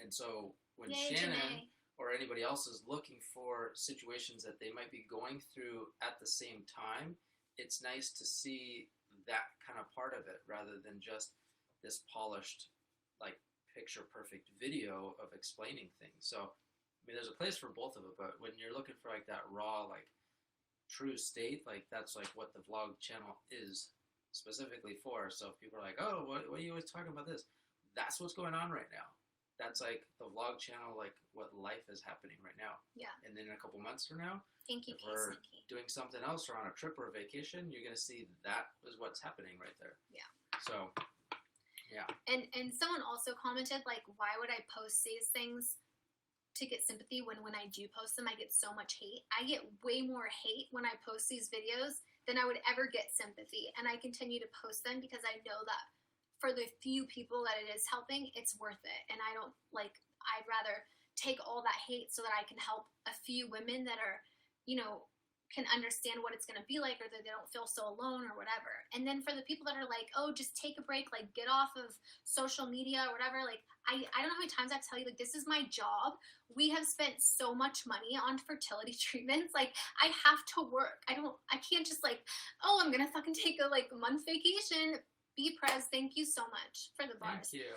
And so when Yay, Shannon Janae. or anybody else is looking for situations that they might be going through at the same time, it's nice to see that kind of part of it rather than just this polished, like, picture perfect video of explaining things. So, I mean, there's a place for both of it, but when you're looking for like that raw, like, true state, like, that's like what the vlog channel is specifically for. So if people are like, oh, what are you always talking about this? That's what's going on right now. That's like the vlog channel, like what life is happening right now. Yeah. And then in a couple months from now, Thank you, if we're Slinky. doing something else or on a trip or a vacation, you're going to see that is what's happening right there. Yeah. So, yeah. And someone also commented, like, why would I post these things to get sympathy when I do post them, I get so much hate. I get way more hate when I post these videos than I would ever get sympathy. And I continue to post them because I know that for the few people that it is helping, it's worth it. And I don't, like, I'd rather take all that hate so that I can help a few women that are, you know, can understand what it's going to be like, or that they don't feel so alone or whatever. And then for the people that are like, oh, just take a break, like get off of social media or whatever, like I don't know how many times I tell you, like, this is my job. We have spent so much money on fertility treatments. Like, I have to work. I can't just like, oh, I'm going to fucking take a like month vacation. Be Prez, thank you so much for the bars. Thank you.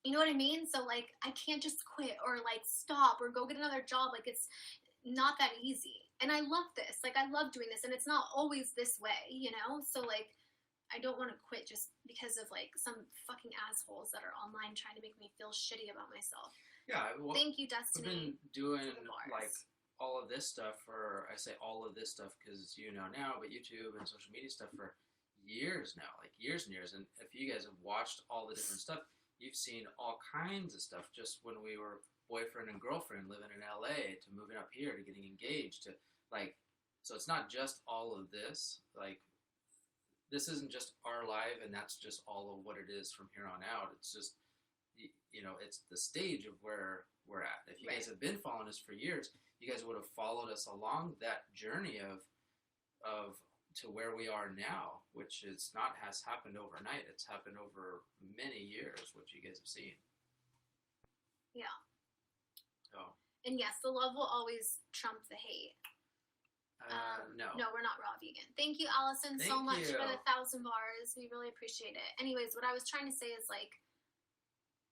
You know what I mean? So like, I can't just quit or like stop or go get another job. Like, it's not that easy. And I love this. Like, I love doing this, and it's not always this way, you know? So like, I don't want to quit just because of like some fucking assholes that are online trying to make me feel shitty about myself. Yeah. Well, Thank you, I've Destiny. been doing for the bars. like all of this stuff for, I say all of this stuff because you know now, but YouTube and social media stuff for years now, like years and years. And if you guys have watched all the different stuff, you've seen all kinds of stuff just when we were boyfriend and girlfriend living in LA to moving up here to getting engaged to like, so it's not just all of this, like this isn't just our life and that's just all of what it is from here on out. It's just, you know, it's the stage of where we're at. If you guys have been following us for years, you guys would have followed us along that journey of to where we are now, which is not has happened overnight. It's happened over many years, which you guys have seen. Yeah. So. And yes, the love will always trump the hate. No. No, we're not raw vegan. Thank you, Allison, so much for the 1,000 bars. We really appreciate it. Anyways, what I was trying to say is, like,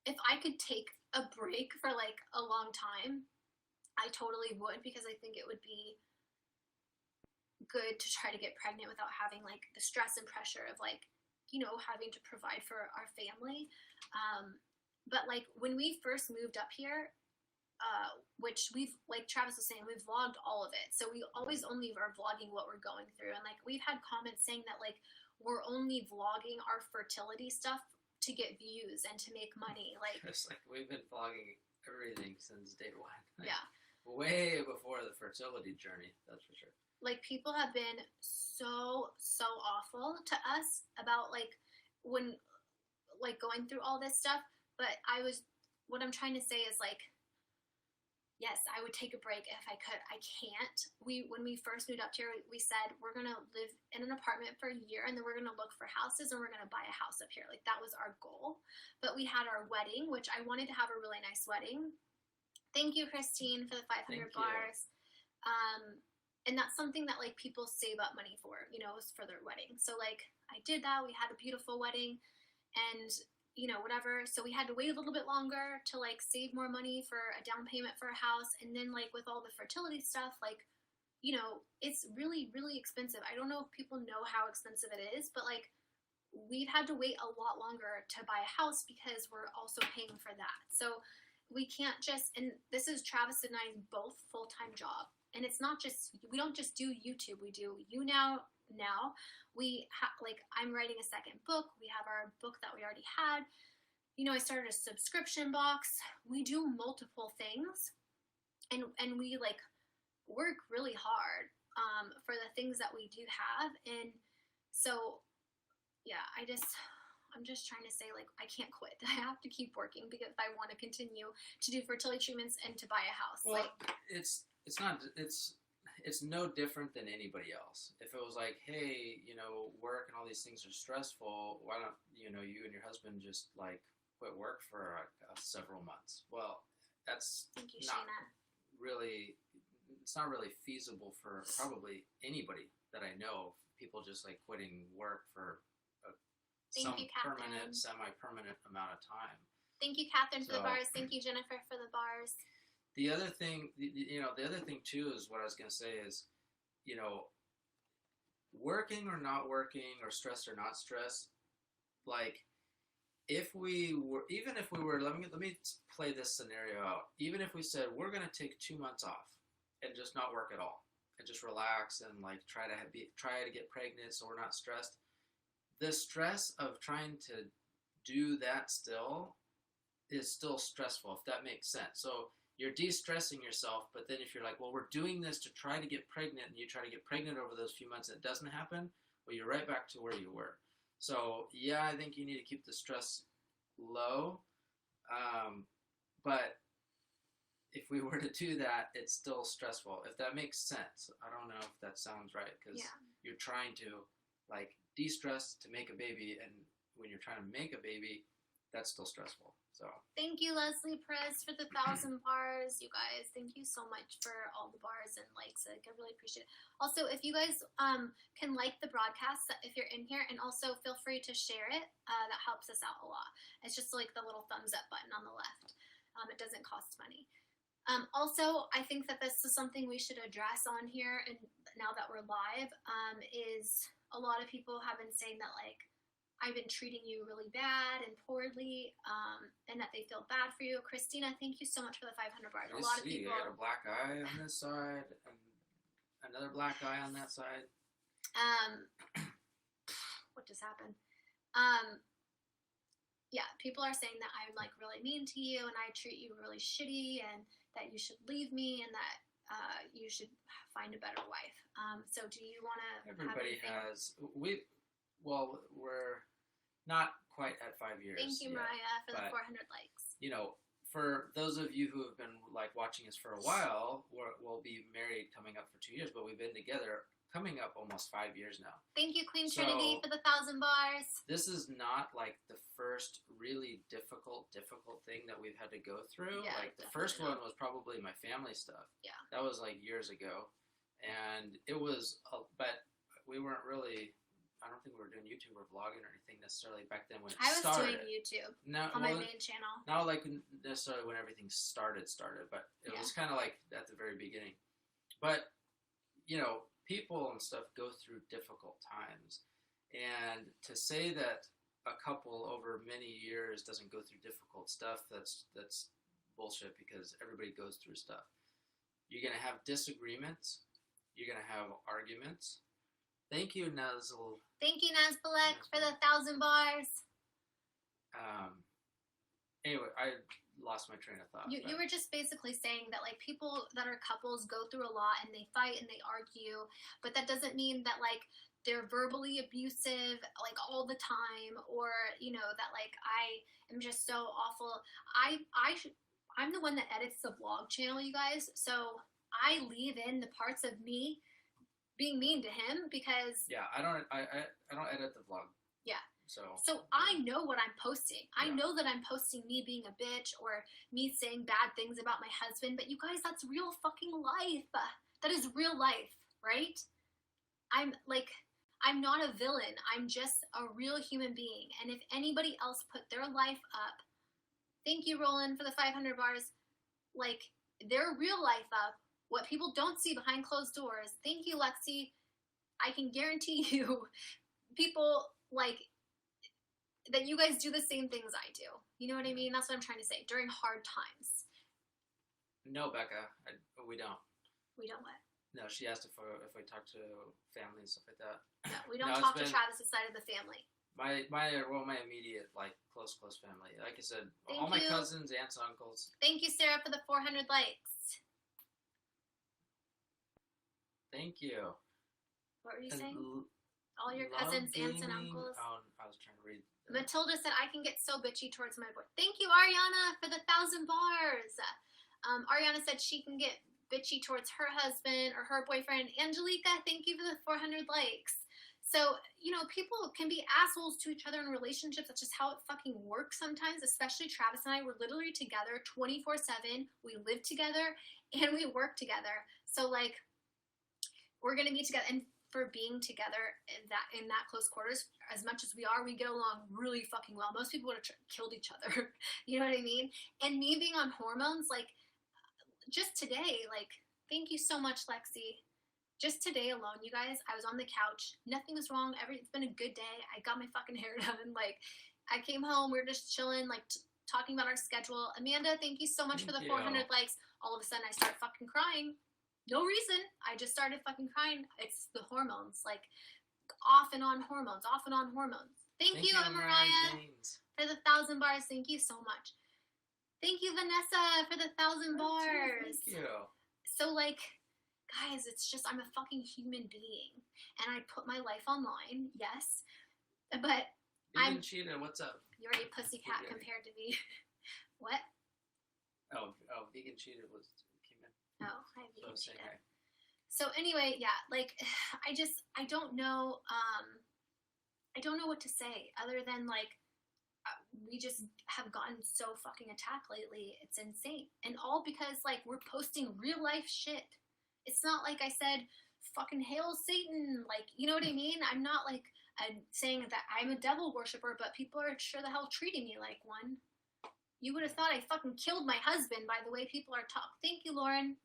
if I could take a break for, like, a long time, I totally would, because I think it would be good to try to get pregnant without having, like, the stress and pressure of, like, you know, having to provide for our family. But, like, when we first moved up here, which we've, like Travis was saying, we've vlogged all of it. So we always only are vlogging what we're going through. And like, we've had comments saying that like, we're only vlogging our fertility stuff to get views and to make money. Like, it's like we've been vlogging everything since day one. Like, yeah. Way before the fertility journey, that's for sure. Like, people have been so awful to us about like, when, like, going through all this stuff. But what I'm trying to say is like, yes, I would take a break if I could. I can't. When we first moved up here, we said we're going to live in an apartment for a year, and then we're going to look for houses, and we're going to buy a house up here. Like, that was our goal. But we had our wedding, which I wanted to have a really nice wedding. Thank you, Christine, for the 500 bars. And that's something that, like, people save up money for, you know, for their wedding. So, like, I did that. We had a beautiful wedding, and you know, whatever. So we had to wait a little bit longer to like save more money for a down payment for a house. And then like with all the fertility stuff, like, you know, it's really, really expensive. I don't know if people know how expensive it is, but like we've had to wait a lot longer to buy a house because we're also paying for that. So we can't just, and this is Travis and I's both full-time job. And it's not just, we don't just do YouTube. We do now. We like, I'm writing a second book. We have our book that we already had. You know, I started a subscription box. We do multiple things, and we like work really hard for the things that we do have. And so, yeah, I'm just trying to say, like, I can't quit. I have to keep working because I want to continue to do fertility treatments and to buy a house. Well, like, it's no different than anybody else. If it was like, hey, you know, work and all these things are stressful, why don't, you know, you and your husband just like quit work for several months. Well, that's Thank you, not Shannon. really, it's not really feasible for probably anybody that I know. People just like quitting work for some Thank you, Catherine. permanent, semi-permanent amount of time. Thank you, Catherine, for So- the bars. Thank you, Jennifer, for the bars. The other thing, the other thing too is what I was going to say is, working or not working or stressed or not stressed, like if we were, even if we were, let me play this scenario out. Even if we said we're going to take 2 months off and just not work at all and just relax and like try to get pregnant so we're not stressed. The stress of trying to do that still is still stressful, if that makes sense. So you're de-stressing yourself, but then if you're like, well, we're doing this to try to get pregnant, and you try to get pregnant over those few months and it doesn't happen, well, you're right back to where you were. So, yeah, I think you need to keep the stress low, but if we were to do that, it's still stressful, if that makes sense. I don't know if that sounds right, because you're trying to, like, de-stress to make a baby, and when you're trying to make a baby, that's still stressful. So thank you, Leslie Perez, for the 1,000 bars. You guys, thank you so much for all the bars and likes. Like, I really appreciate it. Also, if you guys can like the broadcast if you're in here, and also feel free to share it. That helps us out a lot. It's just like the little thumbs up button on the left. It doesn't cost money. Also, I think that this is something we should address on here, and now that we're live, is a lot of people have been saying that, like, I've been treating you really bad and poorly, and that they feel bad for you. Christina, thank you so much for the 500 bars. A lot of people. I got a black eye on this side, and another black eye on that side. What just happened? Yeah, people are saying that I'm like really mean to you, and I treat you really shitty, and that you should leave me, and that you should find a better wife. So, do you want to? Everybody has. We're not quite at 5 years. Thank you, yet, Mariah, for the 400 likes. For those of you who have been like watching us for a while, we'll be married coming up for 2 years, but we've been together coming up almost 5 years now. Thank you, Queen Trinity, for the 1,000 bars. This is not like the first really difficult thing that we've had to go through. Yeah, like the first one was probably my family stuff. Yeah. That was like years ago, and it was, but we weren't really. I don't think we were doing YouTube or vlogging or anything necessarily back then when it started. I was doing YouTube on my main channel. Not like necessarily when everything started, but it was kind of like at the very beginning. But, people and stuff go through difficult times. And to say that a couple over many years doesn't go through difficult stuff, that's bullshit, because everybody goes through stuff. You're going to have disagreements. You're going to have arguments. Thank you, Nazl. Thank you, Nazbalek, for the 1,000 bars. Anyway, I lost my train of thought. You were just basically saying that, like, people that are couples go through a lot, and they fight and they argue, but that doesn't mean that, like, they're verbally abusive, like, all the time, or, that, like, I am just so awful. I'm the one that edits the vlog channel, you guys, so I leave in the parts of me being mean to him, because I don't edit the vlog. Yeah. So I know what I'm posting. I know that I'm posting me being a bitch or me saying bad things about my husband, but you guys, that's real fucking life. That is real life, right? I'm not a villain. I'm just a real human being. And if anybody else put their life up, thank you, Roland, for the 500 bars, like, their real life up, what people don't see behind closed doors. Thank you, Lexi. I can guarantee you, people, like, that you guys do the same things I do. You know what I mean? That's what I'm trying to say. During hard times. No, Becca, we don't. We don't what? No, she asked if we talk to family and stuff like that. No, we don't talk to Travis's side of the family. My immediate, like, close family. Like I said, all my cousins, aunts, uncles. Thank you, Sarah, for the 400 likes. Thank you. What were you saying? All your cousins, aunts, and uncles. Oh, I was trying to read. Matilda said, I can get so bitchy towards my boy. Thank you, Ariana, for the 1,000 bars. Ariana said she can get bitchy towards her husband or her boyfriend. Angelica, thank you for the 400 likes. So, you know, people can be assholes to each other in relationships. That's just how it fucking works sometimes, especially Travis and I. We're literally together 24/7. We live together and we work together. So, like, we're going to be together. And for being together in that close quarters, as much as we are, we get along really fucking well. Most people would have killed each other. You know what I mean? And me being on hormones, like, just today, like, thank you so much, Lexi. Just today alone, you guys, I was on the couch. Nothing was wrong. It's been a good day. I got my fucking hair done. Like, I came home. We were just chilling, like, talking about our schedule. Amanda, thank you so much for the 400 likes. All of a sudden, I start fucking crying. No reason. I just started fucking crying. It's the hormones. Like, off and on hormones. Off and on hormones. Thank you, Mariah, for the 1,000 bars. Thank you so much. Thank you, Vanessa, for the 1,000 bars. Thank you. So, like, guys, it's just, I'm a fucking human being. And I put my life online, yes. But Vegan Cheetah, what's up? You're a pussycat compared to me. What? Oh, Vegan Cheetah came in. Oh, hi, Vegan Cheetah. So anyway, yeah, like, I don't know, I don't know what to say other than, like, we just have gotten so fucking attacked lately. It's insane. And all because, like, we're posting real life shit. It's not like I said, fucking hail Satan. Like, you know what I mean? I'm not, like, I'm saying that I'm a devil worshiper, but people are sure the hell treating me like one. You would have thought I fucking killed my husband by the way people are talking. Thank you, Lauren,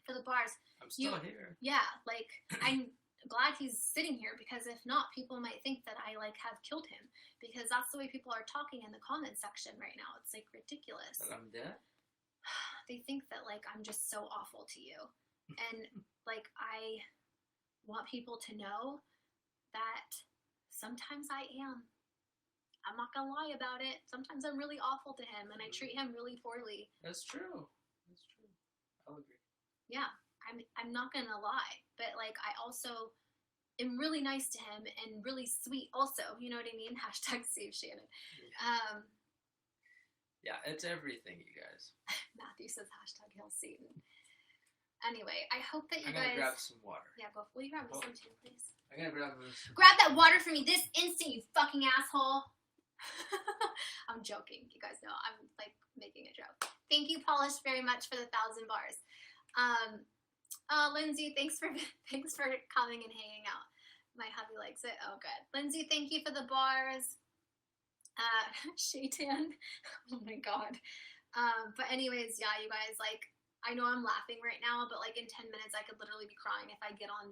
for the bars. I'm still here. Yeah, like, I'm glad he's sitting here, because if not, people might think that I, like, have killed him, because that's the way people are talking in the comment section right now. It's, like, ridiculous. That I'm dead? They think that, like, I'm just so awful to you. And, like, I want people to know that sometimes I am. I'm not gonna lie about it. Sometimes I'm really awful to him, and I treat him really poorly. That's true. That's true. I'll agree. Yeah, I'm not gonna lie. But, like, I also am really nice to him and really sweet also. You know what I mean? Hashtag save Shannon. Yeah, it's everything, you guys. Matthew says hashtag hail Satan. Anyway, I hope that you I'm gonna guys... grab some water. Yeah, go. Will you grab me some too, please? I'm gonna grab this. Grab that water for me this instant, you fucking asshole. I'm joking. You guys know I'm, like, making a joke. Thank you, Polish, very much for the 1,000 bars. Lindsay, thanks for coming and hanging out. My hubby likes it. Oh, good. Lindsay, thank you for the bars. Shaitan. Oh my god. But anyways, yeah, you guys, like, I know I'm laughing right now, but, like, in 10 minutes I could literally be crying if I get on,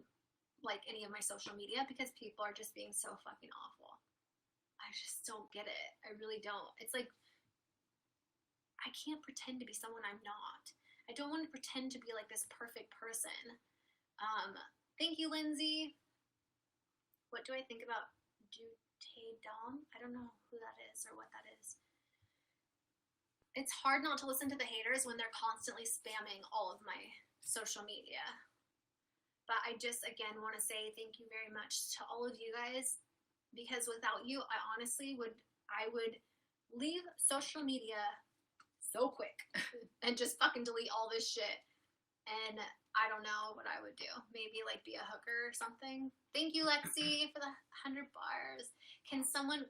like, any of my social media, because people are just being so fucking awful. I just don't get it. I really don't. It's like, I can't pretend to be someone I'm not. I don't want to pretend to be, like, this perfect person. Thank you, Lindsay. What do I think about Dute Dom? I don't know who that is or what that is. It's hard not to listen to the haters when they're constantly spamming all of my social media. But I just, again, want to say thank you very much to all of you guys, because without you, I honestly would leave social media so quick and just fucking delete all this shit. And I don't know what I would do. Maybe, like, be a hooker or something. Thank you, Lexi, for the 100 bars. Can someone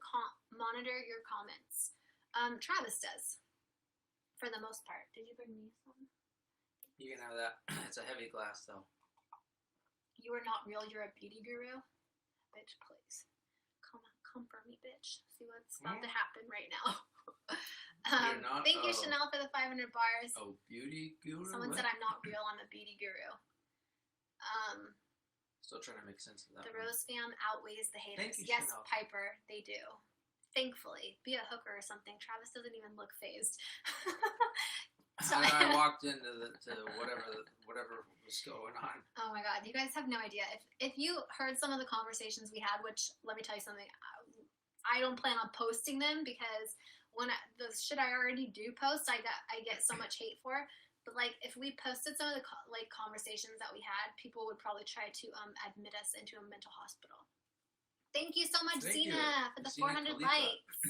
monitor your comments? Travis does. For the most part. Did you bring me some? You can have that. It's a heavy glass, though. You are not real. You're a beauty guru? Bitch, please. Come for me, bitch. See what's about to happen right now. Thank you, Chanel, for the 500 bars. Oh, beauty guru? Someone said I'm not real. I'm a beauty guru. Still trying to make sense of that. The Rose fam outweighs the haters. Thank you, yes, Chanel. Piper, they do. Thankfully. Be a hooker or something. Travis doesn't even look phased. So I walked into whatever was going on. Oh my god, you guys have no idea. If you heard some of the conversations we had, which, let me tell you something, I don't plan on posting them, because the shit I already do post, I get so much hate for. But, like, if we posted some of the conversations that we had, people would probably try to admit us into a mental hospital. Thank you so much, Zena, for the 400 likes.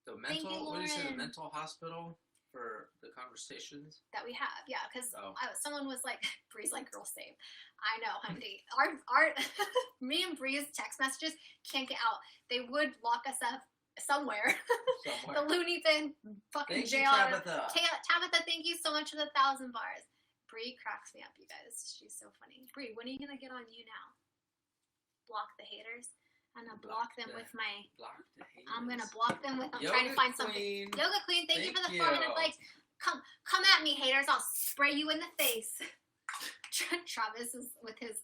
The mental, what did you say, the mental hospital? for the conversations that we have. Yeah, because Oh. someone was like, Bree's like, girl, save. I know, honey. Our me and Bree's text messages can't get out. They would lock us up somewhere. somewhere. The loony bin, fucking Thank you, jail. Tabitha. Tabitha, thank you so much for the 1,000 bars. Bree cracks me up, you guys. She's so funny. Bree, when are you gonna get on you now? Block the haters. I'm gonna block them with my. Block the haters. I'm gonna block them with. I'm Yoga trying to find something. Queen. Yoga Queen, thank you for the Thank 400 you. likes. Come at me, haters. I'll spray you in the face. Travis is with his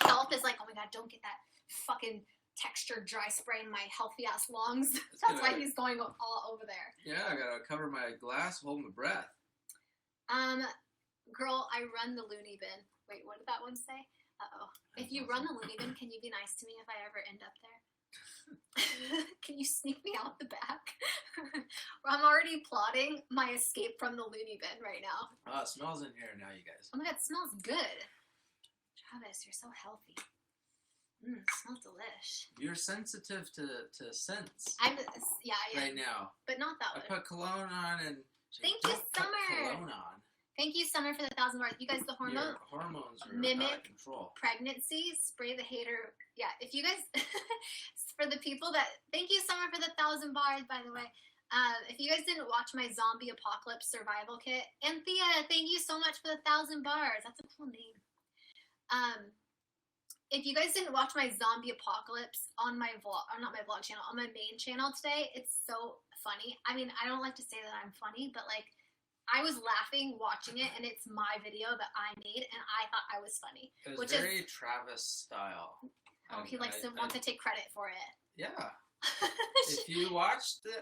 health is like, oh my god, don't get that fucking textured dry spray in my healthy ass lungs. That's why he's going all over there. Yeah, I gotta cover my glass, hold my breath. Girl, I run the loony bin. Wait, what did that one say? Uh-oh. If you run the loony bin, can you be nice to me if I ever end up there? Can you sneak me out the back? I'm already plotting my escape from the loony bin right now. Oh, it smells in here now, you guys. Oh my god, it smells good. Travis, you're so healthy. It smells delish. You're sensitive to scents. Yeah, I am. Right now. But not that I one. put cologne on and... Thank you, don't put Summer. cologne on. Thank you, Summer, for the 1,000 bars. You guys, the Your hormones are out mimic of control. pregnancy, spray the hater. Yeah, if you guys, for the people that, thank you, Summer, for the 1,000 bars, by the way. If you guys didn't watch my zombie apocalypse survival kit, Anthea, thank you so much for the 1,000 bars. That's a cool name. If you guys didn't watch my zombie apocalypse on my vlog, or not my vlog channel, on my main channel today, it's so funny. I mean, I don't like to say that I'm funny, but like, I was laughing watching it, and it's my video that I made, and I thought I was funny. It was very Travis style. Oh, he wants to take credit for it. Yeah. If you watched the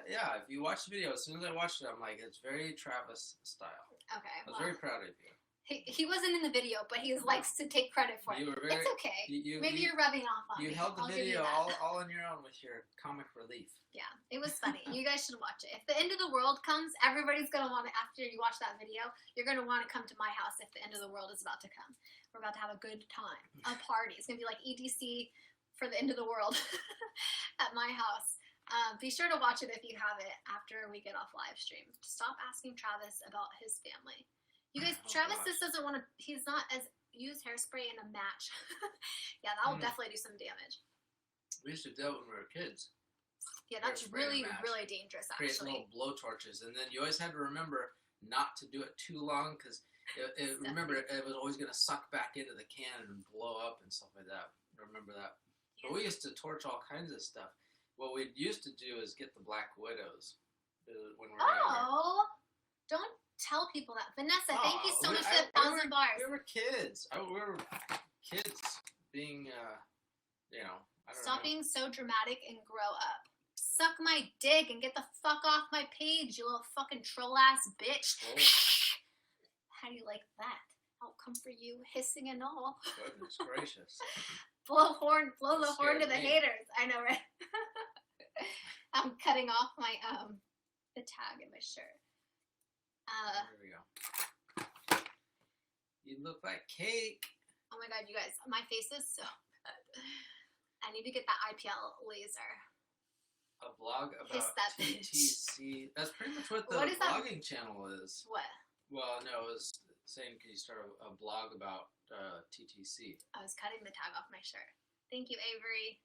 video, as soon as I watched it, I'm like, it's very Travis style. Okay. I was very proud of you. He wasn't in the video, but he likes to take credit for it. It's okay. Maybe you're rubbing off on me. You held the video all on your own with your comic relief. Yeah, it was funny. You guys should watch it. If the end of the world comes, everybody's going to want to, after you watch that video, you're going to want to come to my house if the end of the world is about to come. We're about to have a good time, a party. It's going to be like EDC for the end of the world at my house. Be sure to watch it if you have it after we get off live stream. Stop asking Travis about his family. You guys, Travis just doesn't want to, he's not as, use hairspray in a match. Yeah, that will definitely do some damage. We used to do it when we were kids. Yeah, that's really, really dangerous, Create actually. little blow torches, and then you always had to remember not to do it too long, because remember, it was always going to suck back into the can and blow up and stuff like that. Remember that? Yeah. But we used to torch all kinds of stuff. What we used to do is get the Black Widows when we were younger. Don't tell people that. Vanessa, thank you so much for the 1,000 bars. We were kids. We were kids being, I don't Stop being so dramatic and grow up. Suck my dick and get the fuck off my page, you little fucking troll-ass bitch. Oh. How do you like that? I'll come for you, hissing and all. Goodness gracious. Blow the horn to the haters. I know, right? I'm cutting off my, the tag in my shirt. There we go. You look like cake. Oh my god, you guys, my face is so bad. I need to get that IPL laser. A blog about TTC. That's pretty much what the vlogging channel is. What? Well, no, it was saying can you start a blog about TTC. I was cutting the tag off my shirt. Thank you, Avery.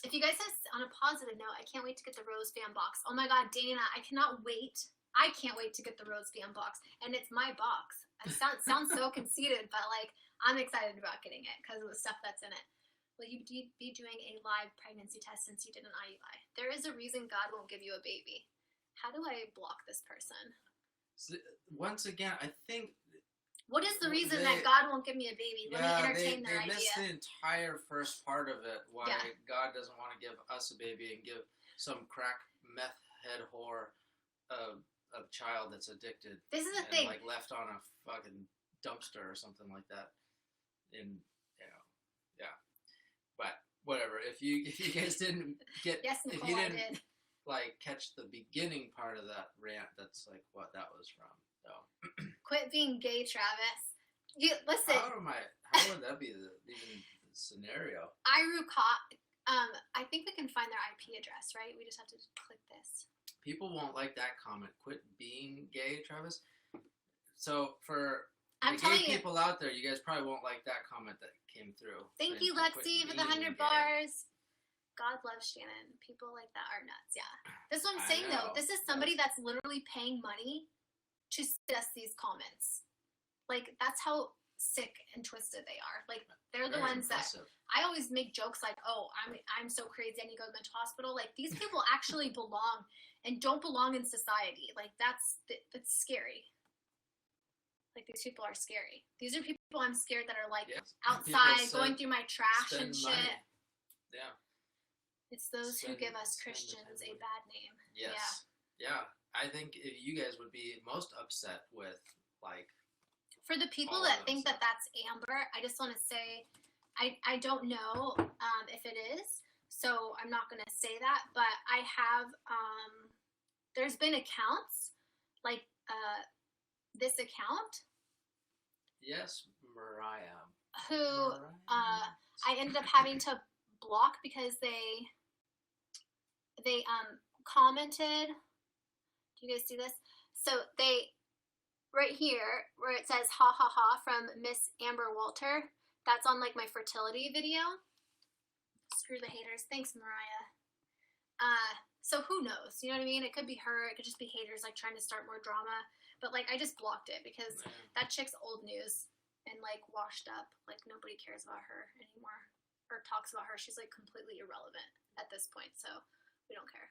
If you guys have, on a positive note, I can't wait to get the Rose fan box. Oh my god, Dana, I cannot wait. I can't wait to get the Rose fan box. And it's my box. I sound so conceited, but like, I'm excited about getting it because of the stuff that's in it. Will you be doing a live pregnancy test since you did an IUI? There is a reason God won't give you a baby. How do I block this person? So, once again, I think... What is the reason that God won't give me a baby? Let me entertain their idea. They missed the entire first part of it, why God doesn't want to give us a baby and give some crack meth head whore a child that's addicted. This is the thing. Like left on a fucking dumpster or something like that. But whatever. If you guys didn't get, yes, Nicole, if you didn't I did. Like catch the beginning part of that rant, that's like what that was from. So quit being gay, Travis. You listen. How would that be even the scenario? I I think we can find their IP address, right? We just have to click this. People won't like that comment. Quit being gay, Travis. So for I'm the telling gay you. people out there, you guys probably won't like that comment that came through. Thank saying you, to quit Lexi, for the being 100 gay. bars. God loves Shannon. People like that are nuts. Yeah. That's what I'm saying, though. This is somebody that's literally paying money to send us these comments. Like, that's how sick and twisted they are. Like, they're the Very ones impressive. that I always make jokes like, oh, I'm so crazy, I need to go to the mental hospital. Like, these people actually belong and don't belong in society. Like, that's scary. Like, these people are scary. These are people I'm scared that are, like, outside going through my trash and shit. Money. Yeah. It's those who give us Christians a bad name. Yes. Yeah. I think you guys would be most upset with, like... For the people that think that that's Amber, I just want to say, I don't know if it is, so I'm not going to say that, but I have, there's been accounts, like this account. Yes, Mariah. Who I ended up having to block because they commented. Do you guys see this? So they, right here where it says ha ha ha from Miss Amber Walter, that's on like my fertility video. Screw the haters. Thanks, Mariah. So who knows? You know what I mean? It could be her. It could just be haters like trying to start more drama. But like I just blocked it because that chick's old news and like washed up. Like nobody cares about her anymore or talks about her. She's like completely irrelevant at this point. So we don't care.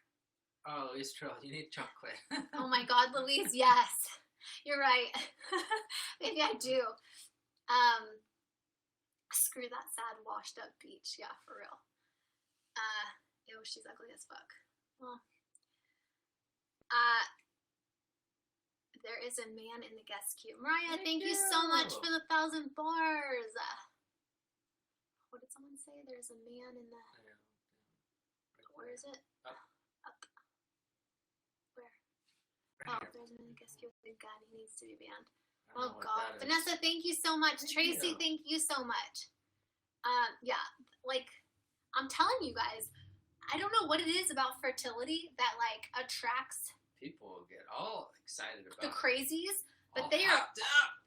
Oh, Louise Troll, you need chocolate. Oh my God, Louise, yes. You're right. Maybe I do. Screw that sad washed up beach. Yeah, for real. Ew, she's ugly as fuck. Well, there is a man in the guest queue. Mariah, thank you so much for the 1,000 bars. What did someone say? There's a man in the... Where is it? Up. Where? Oh, there's a man in the guest queue with a gun. He needs to be banned. Oh God. Vanessa, thank you so much. Tracy, thank you so much. Yeah, like, I'm telling you guys, I don't know what it is about fertility that, like, attracts... People get all excited about the crazies, but they are...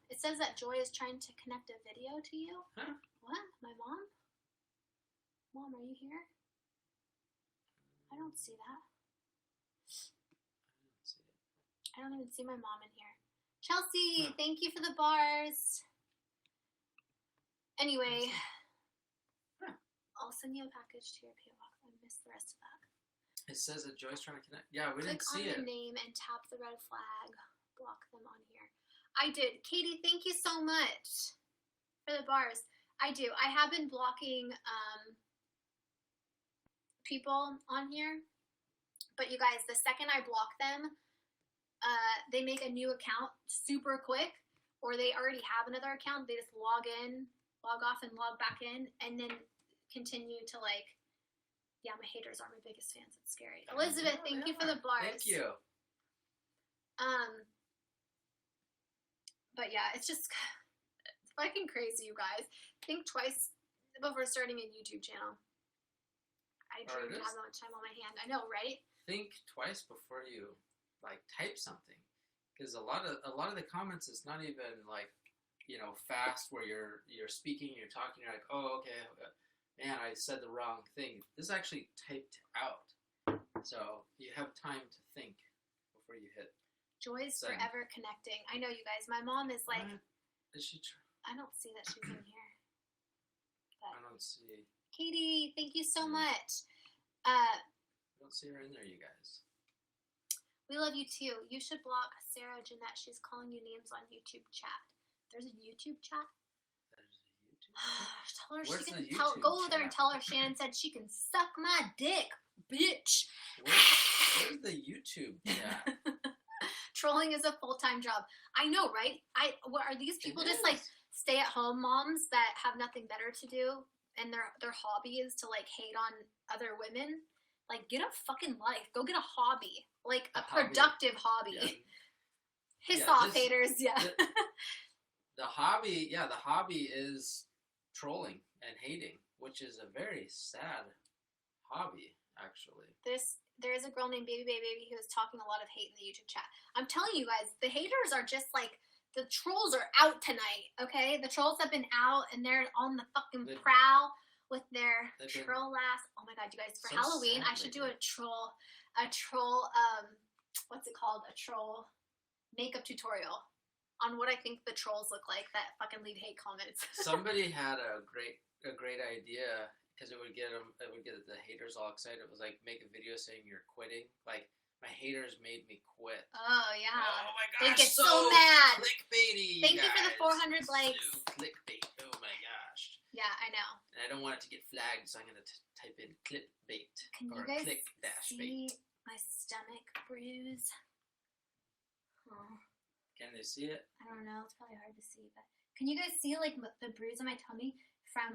It says that Joy is trying to connect a video to you. Huh? What? My mom? Mom, are you here? I don't see that. I don't even see my mom in here. Chelsea, thank you for the bars. Anyway, I'll send you a package to your PO box. I missed the rest of that. It says that Joy's trying to connect. Yeah, we didn't see Click it. on the name and tap the red flag. Block them on here. I did. Katie, thank you so much for the bars. I do. I have been blocking people on here. But you guys, the second I block them, they make a new account super quick, or they already have another account. They just log in, log off, and log back in, and then continue to like, yeah, my haters are my biggest fans. It's scary. Elizabeth, thank you for the bars. Thank you. But yeah, it's just fucking crazy, you guys. Think twice before starting a YouTube channel. I dream to have that much time on my hand. I know, right? Think twice before you like type something, because a lot of the comments, it's not even like, you know, fast where you're speaking, you're talking, you're like, oh, okay, man, I said the wrong thing. This is actually typed out, so you have time to think before you hit. Joy's send. Forever connecting. I know, you guys. My mom is like, is she? I don't see that she's in here. But I don't see. Katie, thank you so much. I don't see her in there, you guys. We love you too. You should block Sarah Jeanette. She's calling you names on YouTube chat. There's a YouTube chat? There's a YouTube chat? Tell her Where's she the can YouTube go there and chat? tell her Shannon said she can suck my dick, bitch. Where's the YouTube chat? Trolling is a full-time job. I know, right? What are these people just like stay-at-home moms that have nothing better to do, and their hobby is to like hate on other women? Like, get a fucking life. Go get a hobby, like a productive hobby. Yeah. Piss off, haters. Yeah. The hobby is trolling and hating, which is a very sad hobby, actually. There is a girl named Baby Baby who is talking a lot of hate in the YouTube chat. I'm telling you guys, the haters are just like, the trolls are out tonight, okay? The trolls have been out and they're on the fucking prowl with their troll ass. Oh my god, you guys, for Halloween, I should do a troll, what's it called? A troll makeup tutorial on what I think the trolls look like that fucking leave hate comments. Somebody had a great idea, because it would get the haters all excited. It was like, make a video saying you're quitting, like, my haters made me quit. Oh yeah. Oh my gosh, they get so mad. Clickbaity. Thank you for the 400 likes. So clickbait. Oh my gosh. Yeah, I know. And I don't want it to get flagged, so I'm gonna type in clickbait or click bait. My stomach bruise. Oh. Can they see it? I don't know. It's probably hard to see, but can you guys see like the bruise on my tummy from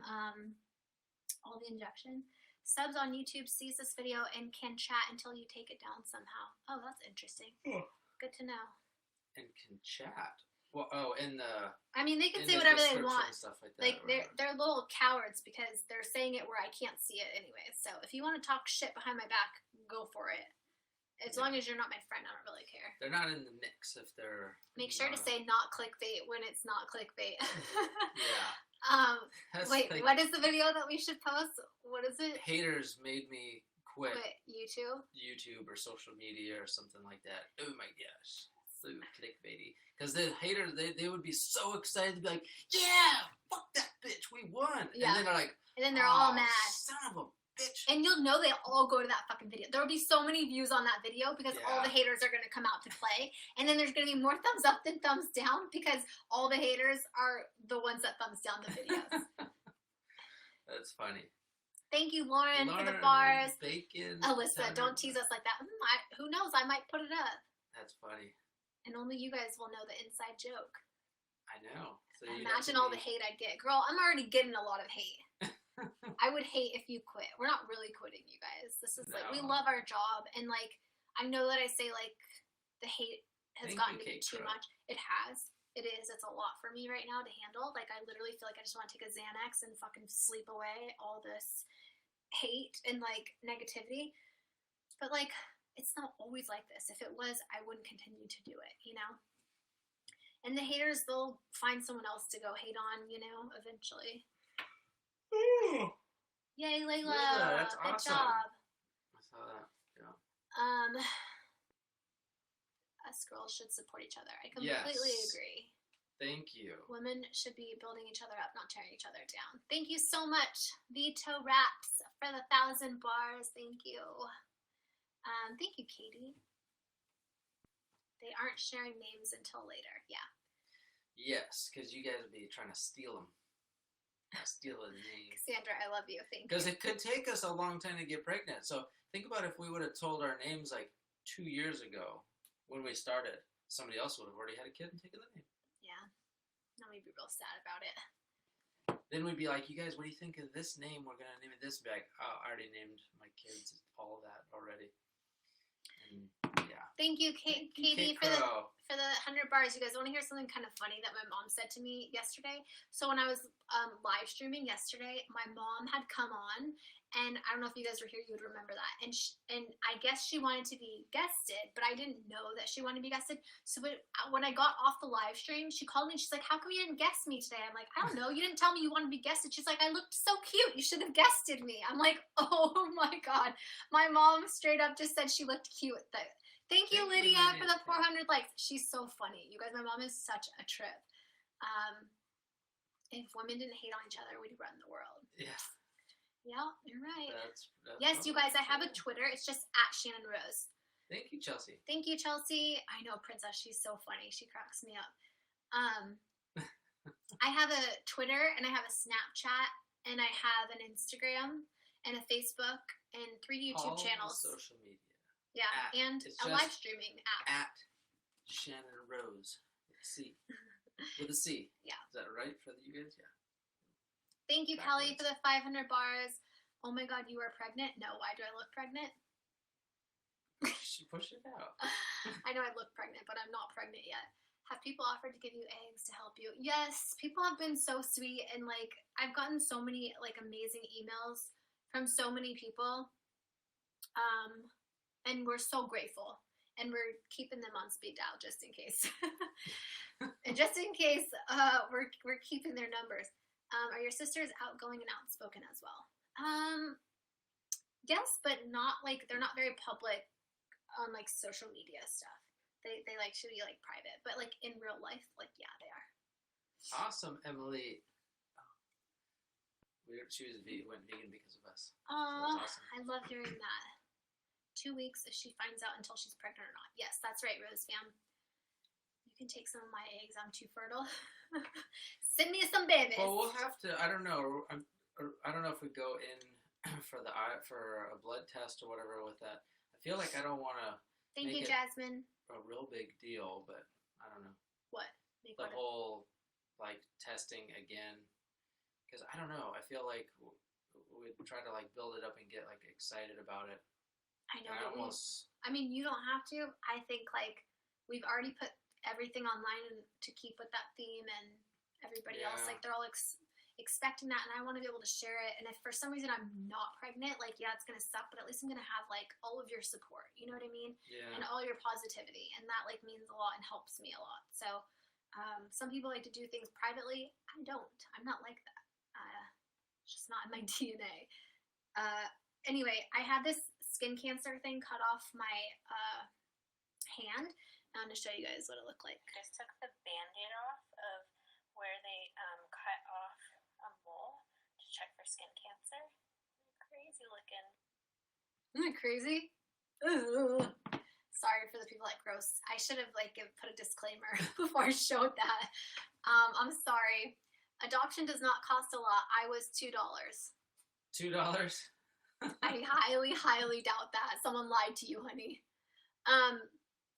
all the injection? Subs on YouTube sees this video and can chat until you take it down somehow. Oh, that's interesting. Good to know. And can chat. Well, in the. I mean, they can say whatever they want. And stuff like that. Like they're little cowards because they're saying it where I can't see it anyway. So if you want to talk shit behind my back, go for it. As long as you're not my friend, I don't really care. They're not in the mix if they're. Make sure to say not clickbait when it's not clickbait. Yeah. Wait, what is the video that we should post? What is it? Haters made me quit YouTube or social media or something like that. Oh my gosh, so clickbaity. Because the haters, they would be so excited to be like, yeah, fuck that bitch, we won. Yeah. And then they're like, and then they're all mad. Son of a bitch. And you'll know they all go to that fucking video. There will be so many views on that video because all the haters are going to come out to play. And then there's going to be more thumbs up than thumbs down because all the haters are the ones that thumbs down the videos. That's funny. Thank you, Lauren, for the bars. Bacon. Alyssa, don't tease us like that. Who knows? I might put it up. That's funny. And only you guys will know the inside joke. I know. So imagine all the hate I'd get. Girl, I'm already getting a lot of hate. I would hate if you quit. We're not really quitting, you guys. This is like, we love our job. And like, I know that I say like the hate has gotten to be too much. It has. It is. It's a lot for me right now to handle. Like, I literally feel like I just want to take a Xanax and fucking sleep away all this hate and like negativity. But like, it's not always like this. If it was, I wouldn't continue to do it, you know? And the haters, they'll find someone else to go hate on, you know, eventually. Ooh. Yay, Layla. That's Good awesome. job. I saw that. Yeah. Us girls should support each other. I completely agree. Thank you. Women should be building each other up, not tearing each other down. Thank you so much, Vito Raps, for the 1,000 bars. Thank you. Thank you, Katie. They aren't sharing names until later. Yeah. Yes, because you guys would be trying to steal them. Steal a name. Cassandra, I love you. Thank you. Because it could take us a long time to get pregnant. So think about if we would have told our names like 2 years ago when we started. Somebody else would have already had a kid and taken the name. Yeah. Now we'd be real sad about it. Then we'd be like, you guys, what do you think of this name? We're going to name it this. Be like, oh, I already named my kids all of that already. And yeah. Thank you, Katie, for the 100 bars. You guys want to hear something kind of funny that my mom said to me yesterday? So when I was live streaming yesterday, my mom had come on, and I don't know if you guys were here, you would remember that. And I guess she wanted to be guested, but I didn't know that she wanted to be guested. So when I got off the live stream, she called me and she's like, how come you didn't guest me today? I'm like, I don't know. You didn't tell me you wanted to be guested. She's like, I looked so cute. You should have guested me. I'm like, oh my God. My mom straight up just said she looked cute. Thank you, Lydia, for the 400 likes. She's so funny. You guys, my mom is such a trip. If women didn't hate on each other, we'd run the world. Yeah. Yeah, you're right. That's yes, you guys, I have a Twitter. It's just @Channon Rose. Thank you, Chelsea. Thank you, Chelsea. I know, Princess. She's so funny. She cracks me up. I have a Twitter, and I have a Snapchat, and I have an Instagram, and a Facebook, and 3 YouTube channels. Social media. Yeah, and a live streaming app. @Channon Rose with a C. With a C. Yeah. Is that right for you guys? Yeah. Thank you, Kelly, for the 500 bars. Oh my God, you are pregnant? No, why do I look pregnant? Push it out. I know I look pregnant, but I'm not pregnant yet. Have people offered to give you eggs to help you? Yes, people have been so sweet, and like I've gotten so many like amazing emails from so many people. And we're so grateful. And we're keeping them on speed dial just in case. And just in case, we're keeping their numbers. Are your sisters outgoing and outspoken as well? Yes, but not like they're not very public on like social media stuff. They like to be like private, but like in real life, like yeah, they are. Awesome, Emily. She went vegan because of us. Oh, so awesome. I love hearing that. 2 weeks if she finds out until she's pregnant or not. Yes, that's right, Rose fam. You can take some of my eggs. I'm too fertile. Send me some babies. Well, we'll have to. I don't know. I don't know if we go in for a blood test or whatever with that. I feel like I don't want to. Thank you, Jasmine. A real big deal, but I don't know. What? The whole like testing again, because I don't know. I feel like we'd try to like build it up and get like excited about it. I know. I mean, you don't have to. I think like we've already put everything online to keep with that theme, and everybody else like they're all expecting that, and I want to be able to share it. And if for some reason I'm not pregnant, like yeah, it's gonna suck, but at least I'm gonna have like all of your support. You know what I mean? Yeah. And all your positivity, and that like means a lot and helps me a lot. So some people like to do things privately. I don't. I'm not like that. It's just not in my DNA. Anyway, I had this skin cancer thing cut off my hand. I'm going to show you guys what it looked like. I just took the Band-Aid off of where they cut off a mole to check for skin cancer. Crazy looking. Isn't that crazy? Ugh. Sorry for the people like gross. I should have like put a disclaimer before I showed that. I'm sorry. Adoption does not cost a lot. I was $2. $2? I highly, highly doubt that. Someone lied to you, honey.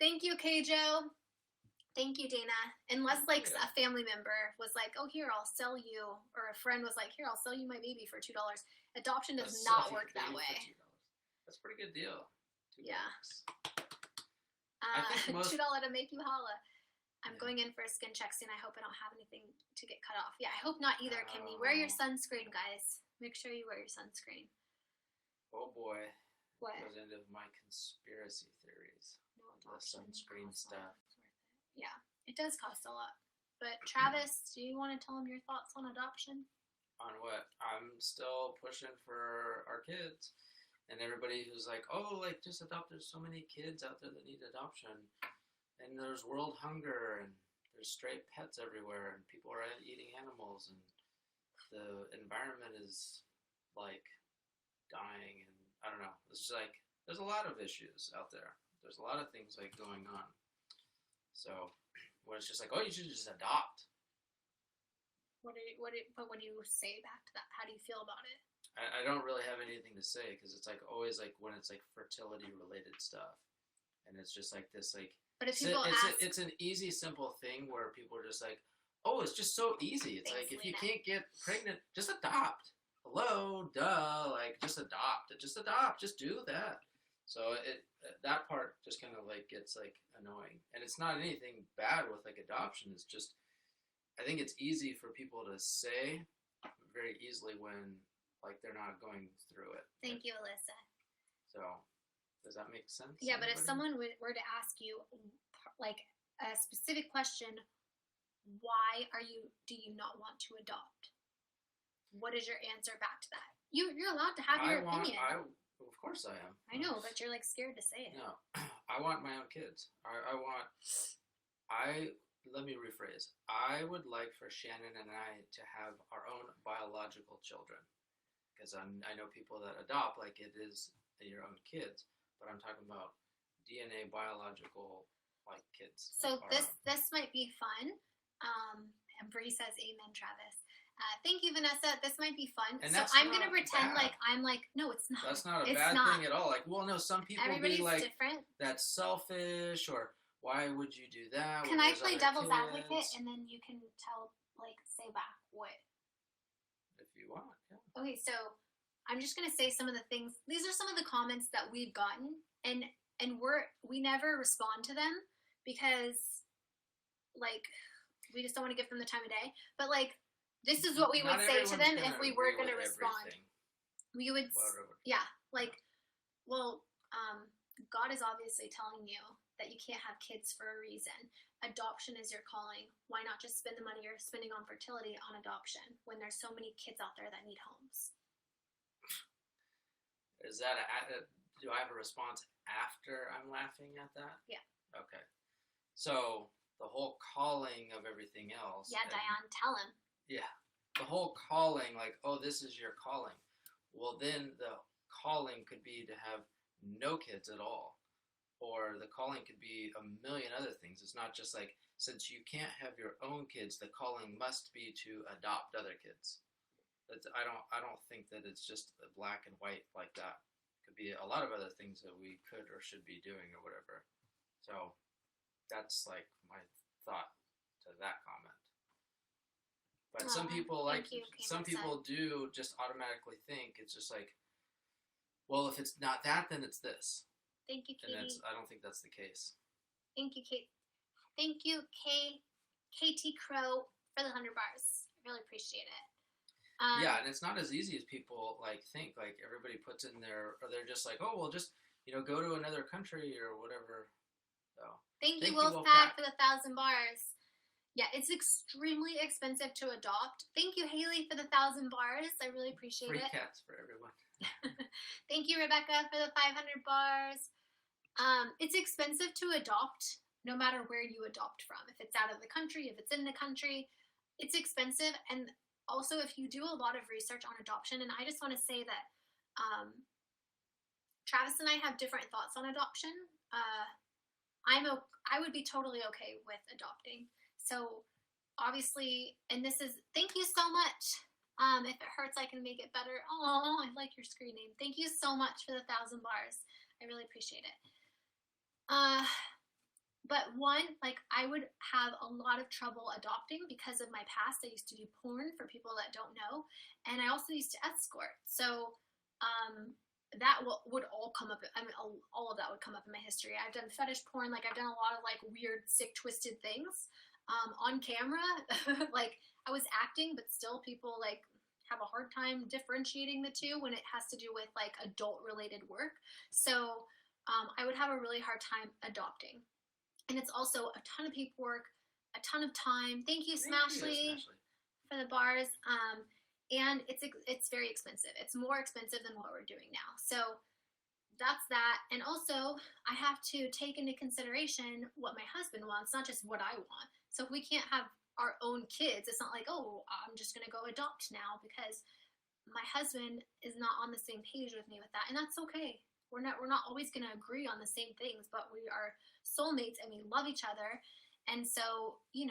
Thank you, Keijo. Thank you, Dana. Unless like a family member was like, oh, here, I'll sell you. Or a friend was like, here, I'll sell you my baby for $2. Adoption does not work that way. That's a pretty good deal. Yeah. $2 to make you holla. I'm going in for a skin check soon. I hope I don't have anything to get cut off. Yeah, I hope not either, Kimmy. Wear your sunscreen, guys. Make sure you wear your sunscreen. Oh boy. What? Goes into my conspiracy theories. No, the sunscreen stuff. Yeah, it does cost a lot. But Travis, do you want to tell them your thoughts on adoption? On what? I'm still pushing for our kids. And everybody who's like, oh, like, just adopt. There's so many kids out there that need adoption. And there's world hunger, and there's stray pets everywhere, and people are eating animals, and the environment is, like, dying, and I don't know. It's just, like, there's a lot of issues out there. There's a lot of things, like, going on. So, when it's just like, oh, you should just adopt. What do you say back to that? How do you feel about it? I don't really have anything to say, because it's, like, always, like, when it's, like, fertility-related stuff. And it's just, like, this, like, but if people ask... It's an easy, simple thing where people are just like, oh, it's just so easy. It's like, if you can't get pregnant, just adopt. Hello, duh, like, just adopt. Just adopt. Just do that. So that part just kind of, like, gets, like, annoying. And it's not anything bad with, like, adoption. It's just, I think it's easy for people to say very easily when, like, they're not going through it. Thank you, Alyssa. So... does that make sense? Yeah, but if someone were to ask you, like, a specific question, why do you not want to adopt? What is your answer back to that? You're allowed to have your opinion. Of course I am. I know, but you're, like, scared to say it. No, I want my own kids. Let me rephrase. I would like for Shannon and I to have our own biological children. Because I know people that adopt like it is your own kids. But I'm talking about DNA biological, like, kids. So this might be fun. And Bree says, amen, Travis. Thank you, Vanessa. This might be fun. And so I'm going to pretend like I'm like, no, it's not. That's not a bad thing at all. Like, well, no, some people Everybody's be like, different. That's selfish, or why would you do that? Can I play devil's advocate, and then you can say back what? If you want, yeah. Okay, so I'm just going to say some of the things. These are some of the comments that we've gotten, and we never respond to them because, like, we just don't want to give them the time of day. But, like, this is what we would say to them if we were going to respond. We would, yeah, like, well, God is obviously telling you that you can't have kids for a reason. Adoption is your calling. Why not just spend the money you're spending on fertility on adoption when there's so many kids out there that need homes? Is that do I have a response after I'm laughing at that? Yeah. Okay. So the whole calling of everything else. Yeah, Diane, tell him. Yeah. The whole calling, like, oh, this is your calling. Well, then the calling could be to have no kids at all. Or the calling could be a million other things. It's not just like, since you can't have your own kids, the calling must be to adopt other kids. I don't think that it's just black and white like that. It could be a lot of other things that we could or should be doing or whatever. So that's like my thought to that comment. But some people people do just automatically think it's just like, well, if it's not that, then it's this. Thank you, Katie. And I don't think that's the case. Thank you, Kate. Thank you, KT Crow, for the 100 bars. I really appreciate it. Yeah, and it's not as easy as people like think. Like everybody puts in their, or they're just like, oh, well, just go to another country or whatever. So thank you, Wolfpack, for the 1,000 bars. Yeah, it's extremely expensive to adopt. Thank you, Haley, for the 1,000 bars. I really appreciate it. Free cats for everyone. Thank you, Rebecca, for the 500 bars. It's expensive to adopt, no matter where you adopt from. If it's out of the country, if it's in the country, it's expensive. And also, if you do a lot of research on adoption, and I just want to say that Travis and I have different thoughts on adoption. I would be totally okay with adopting. So obviously, and this is, thank you so much. If it hurts, I can make it better. Oh, I like your screen name. Thank you so much for the 1,000 bars. I really appreciate it. But one, like, I would have a lot of trouble adopting because of my past. I used to do porn, for people that don't know, and I also used to escort. So that would all come up. I mean, all of that would come up in my history. I've done fetish porn. Like, I've done a lot of like weird, sick, twisted things on camera. Like, I was acting, but still people like have a hard time differentiating the two when it has to do with like adult related work. So I would have a really hard time adopting. And it's also a ton of paperwork, a ton of time. Thank you, Smashley, for the bars. And it's very expensive. It's more expensive than what we're doing now. So that's that. And also, I have to take into consideration what my husband wants, not just what I want. So if we can't have our own kids, it's not like, oh, I'm just going to go adopt now, because my husband is not on the same page with me with that. And that's okay. We're not always going to agree on the same things, but we are soulmates and we love each other. And so, you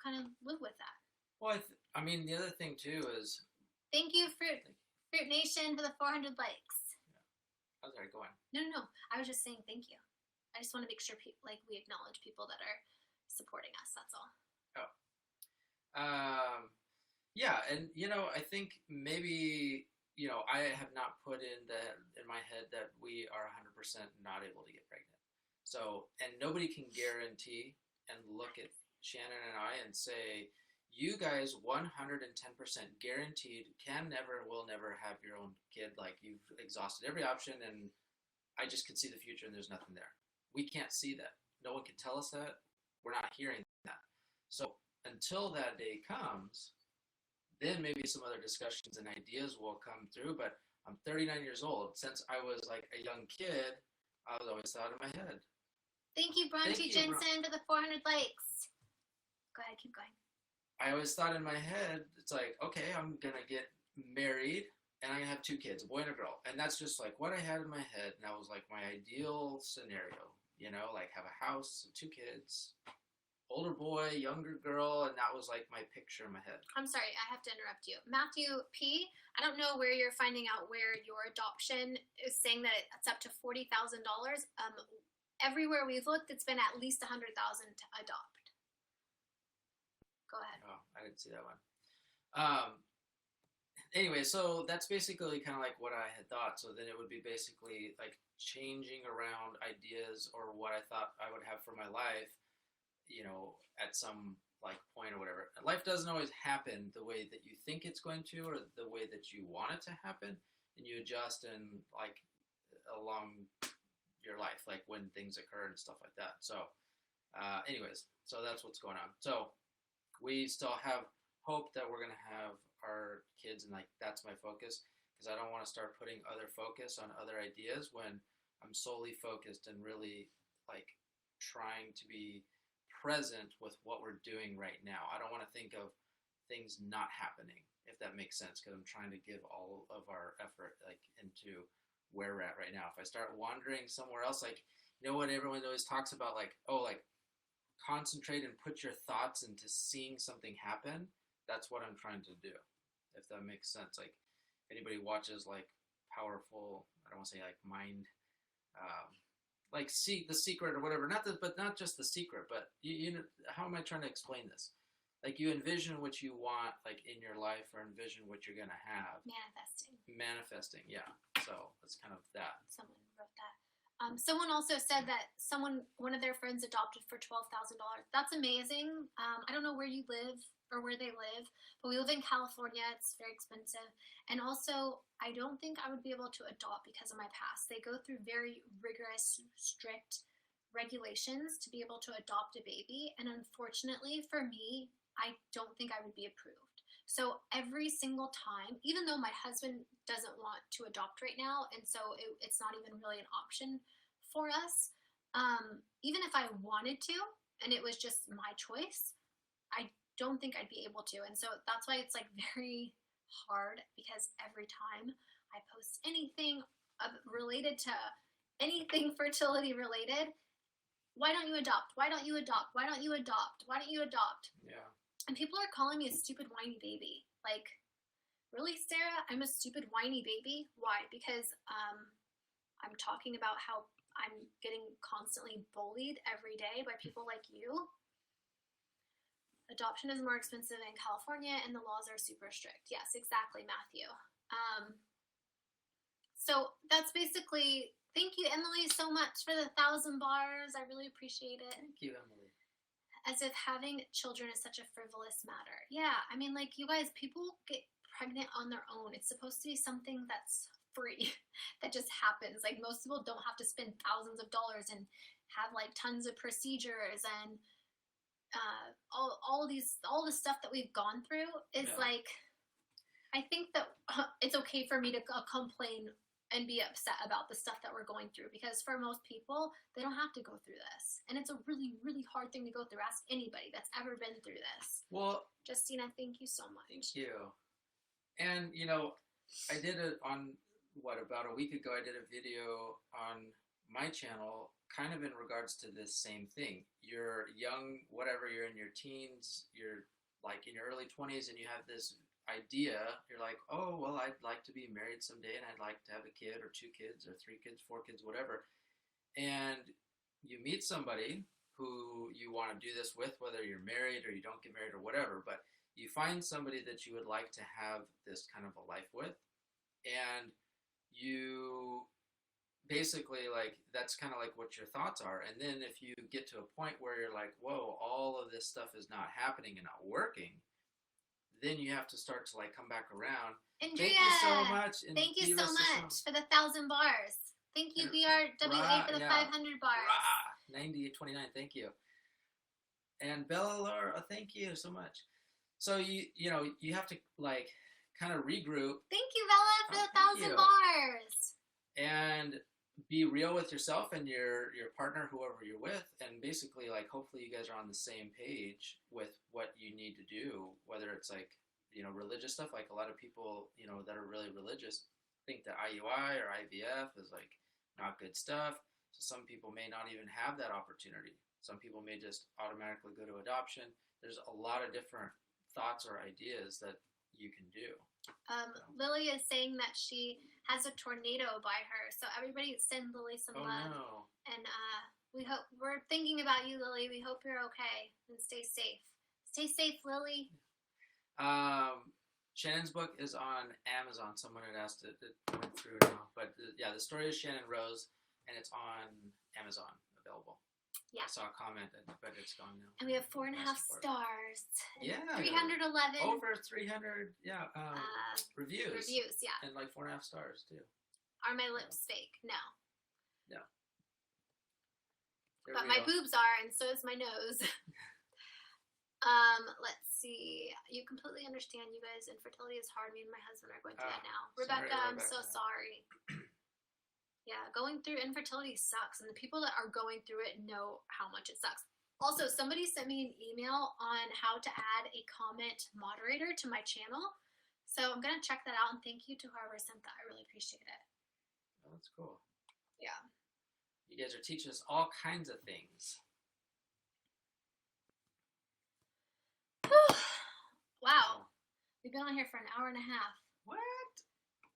kind of live with that. Well, I mean, the other thing too is, thank you, Fruit Nation, for the 400 likes. Yeah. How's that going? No. I was just saying thank you. I just want to make sure we acknowledge people that are supporting us. That's all. Oh. Yeah, and I think maybe I have not put in my head that we are 100% not able to get pregnant. So, and nobody can guarantee and look at Shannon and I and say, you guys 110% guaranteed will never have your own kid. Like, you've exhausted every option and I just can see the future and there's nothing there. We can't see that. No one can tell us that. We're not hearing that. So until that day comes, then maybe some other discussions and ideas will come through. But I'm 39 years old. Since I was like a young kid, I was always thought in my head. Thank you, Bronte Jensen, for the 400 likes. Go ahead, keep going. I always thought in my head, it's like, okay, I'm going to get married and I'm going to have 2 kids, a boy and a girl. And that's just like what I had in my head. And that was like my ideal scenario, like have a house, 2 kids, older boy, younger girl. And that was like my picture in my head. I'm sorry, I have to interrupt you. Matthew P., I don't know where you're finding out where your adoption is saying that it's up to $40,000. Everywhere we've looked, it's been at least $100,000 to adopt. Go ahead. Oh, I didn't see that one. Anyway, so that's basically kind of like what I had thought. So then it would be basically like changing around ideas or what I thought I would have for my life, at some like point or whatever. Life doesn't always happen the way that you think it's going to or the way that you want it to happen. And you adjust and like along your life, like when things occur and stuff like that. So, anyways, so that's what's going on. So we still have hope that we're gonna have our kids, and like that's my focus, because I don't want to start putting other focus on other ideas when I'm solely focused and really like trying to be present with what we're doing right now. I don't want to think of things not happening, if that makes sense, because I'm trying to give all of our effort like into where we're at right now. If I start wandering somewhere else, like, you know what everyone always talks about, like, oh, like concentrate and put your thoughts into seeing something happen. That's what I'm trying to do, if that makes sense. Like, if anybody watches like powerful, I don't want to say like mind, like see The Secret or whatever. But not just The Secret. But you know, how am I trying to explain this? Like, you envision what you want, like in your life, or envision what you're gonna have. Manifesting, yeah. So that's kind of that. Someone wrote that. Someone also said that one of their friends adopted for $12,000. That's amazing. I don't know where you live or where they live, but we live in California. It's very expensive. And also, I don't think I would be able to adopt because of my past. They go through very rigorous, strict regulations to be able to adopt a baby. And unfortunately for me, I don't think I would be approved. So every single time, even though my husband doesn't want to adopt right now, and so it's not even really an option for us, even if I wanted to, and it was just my choice, I don't think I'd be able to. And so that's why it's like very hard, because every time I post anything related to anything fertility related, why don't you adopt? Why don't you adopt? Why don't you adopt? Why don't you adopt? Yeah. And people are calling me a stupid whiny baby. Like, really, Sarah? I'm a stupid whiny baby? Why? Because I'm talking about how I'm getting constantly bullied every day by people like you. Adoption is more expensive in California, and the laws are super strict. Yes, exactly, Matthew. So that's basically. Thank you, Emily, so much for the 1,000 bars. I really appreciate it. Thank you, Emily. As if having children is such a frivolous matter. Yeah, I mean, like, you guys, people get pregnant on their own. It's supposed to be something that's free, that just happens. Like, most people don't have to spend thousands of dollars and have like tons of procedures and all the stuff that we've gone through is like, I think that it's okay for me to complain and be upset about the stuff that we're going through, because for most people, they don't have to go through this. And it's a really, really hard thing to go through. Ask anybody that's ever been through this. Well, Justina, thank you so much. Thank you. And, you know, I did it on, about a week ago, I did a video on my channel kind of in regards to this same thing. You're young, whatever, you're in your teens, you're like in your early 20s, and you have this idea, you're like, oh, well, I'd like to be married someday, and I'd like to have a kid or 2 kids or 3 kids, 4 kids, whatever. And you meet somebody who you want to do this with, whether you're married or you don't get married or whatever, but you find somebody that you would like to have this kind of a life with, and you basically, like, that's kind of like what your thoughts are. And then if you get to a point where you're like, whoa, all of this stuff is not happening and not working, then you have to start to like come back around. Andrea, thank you so much. And thank you so much for the 1,000 bars. Thank you, BRWA, for the 500 bars. 9829, thank you. And Bella Laura, thank you so much. So you know, you have to like kind of regroup. Thank you, Bella, for the 1,000 bars. And be real with yourself and your partner, whoever you're with, and basically, like, hopefully you guys are on the same page with what you need to do, whether it's like, you know, religious stuff. Like, a lot of people, you know, that are really religious think that IUI or IVF is like not good stuff. So some people may not even have that opportunity. Some people may just automatically go to adoption. There's a lot of different thoughts or ideas that you can do. Lily is saying that she has a tornado by her, so everybody send Lily some love. No. And we're thinking about you, Lily. We hope you're okay and stay safe. Stay safe, Lily. Shannon's book is on Amazon. Someone had asked it went through now, but yeah, the story is Shannon Rose, and it's on Amazon available. Yeah. I saw a comment, but it's gone now. And we have 4.5 stars. Yeah. 311. Over 300, reviews. Reviews, yeah. And like 4.5 stars, too. Are my lips fake? No. There But we my go. boobs are, and so is my nose. Let's see. You completely understand, you guys. Infertility is hard. Me and my husband are going through that now. Rebecca, I'm so sorry. Yeah, going through infertility sucks, and the people that are going through it know how much it sucks. Also, somebody sent me an email on how to add a comment moderator to my channel. So I'm going to check that out, and thank you to whoever sent that. I really appreciate it. Oh, that's cool. Yeah. You guys are teaching us all kinds of things. Wow. We've been on here for an hour and a half. What?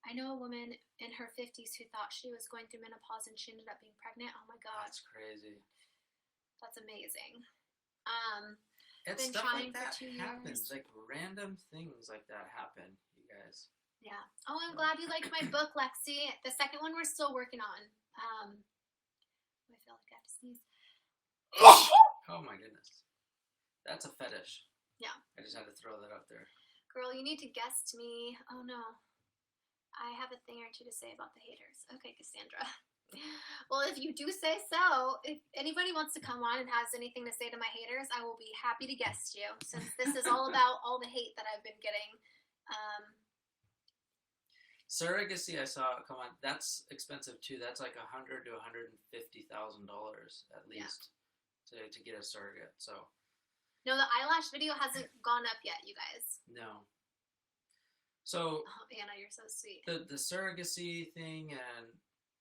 I know a woman in her 50s who thought she was going through menopause and she ended up being pregnant. Oh my god. That's crazy. That's amazing. It's been stuff trying like that for 2 happens. years. Like random things like that happen, you guys. Yeah. Oh, I'm glad you liked my book, Lexi. The second one we're still working on. I feel like I have to sneeze. Oh my goodness. That's a fetish. Yeah. I just had to throw that out there. Girl, you need to guest me. Oh no. I have a thing or two to say about the haters. Okay, Cassandra. Well, if you do say so, if anybody wants to come on and has anything to say to my haters, I will be happy to guest you, since this is all about all the hate that I've been getting. Surrogacy, I saw. Come on, that's expensive too. That's like $100,000 to $150,000 at least to get a surrogate. So no, the eyelash video hasn't gone up yet, you guys. no. So oh, Anna, you're so sweet. The surrogacy thing and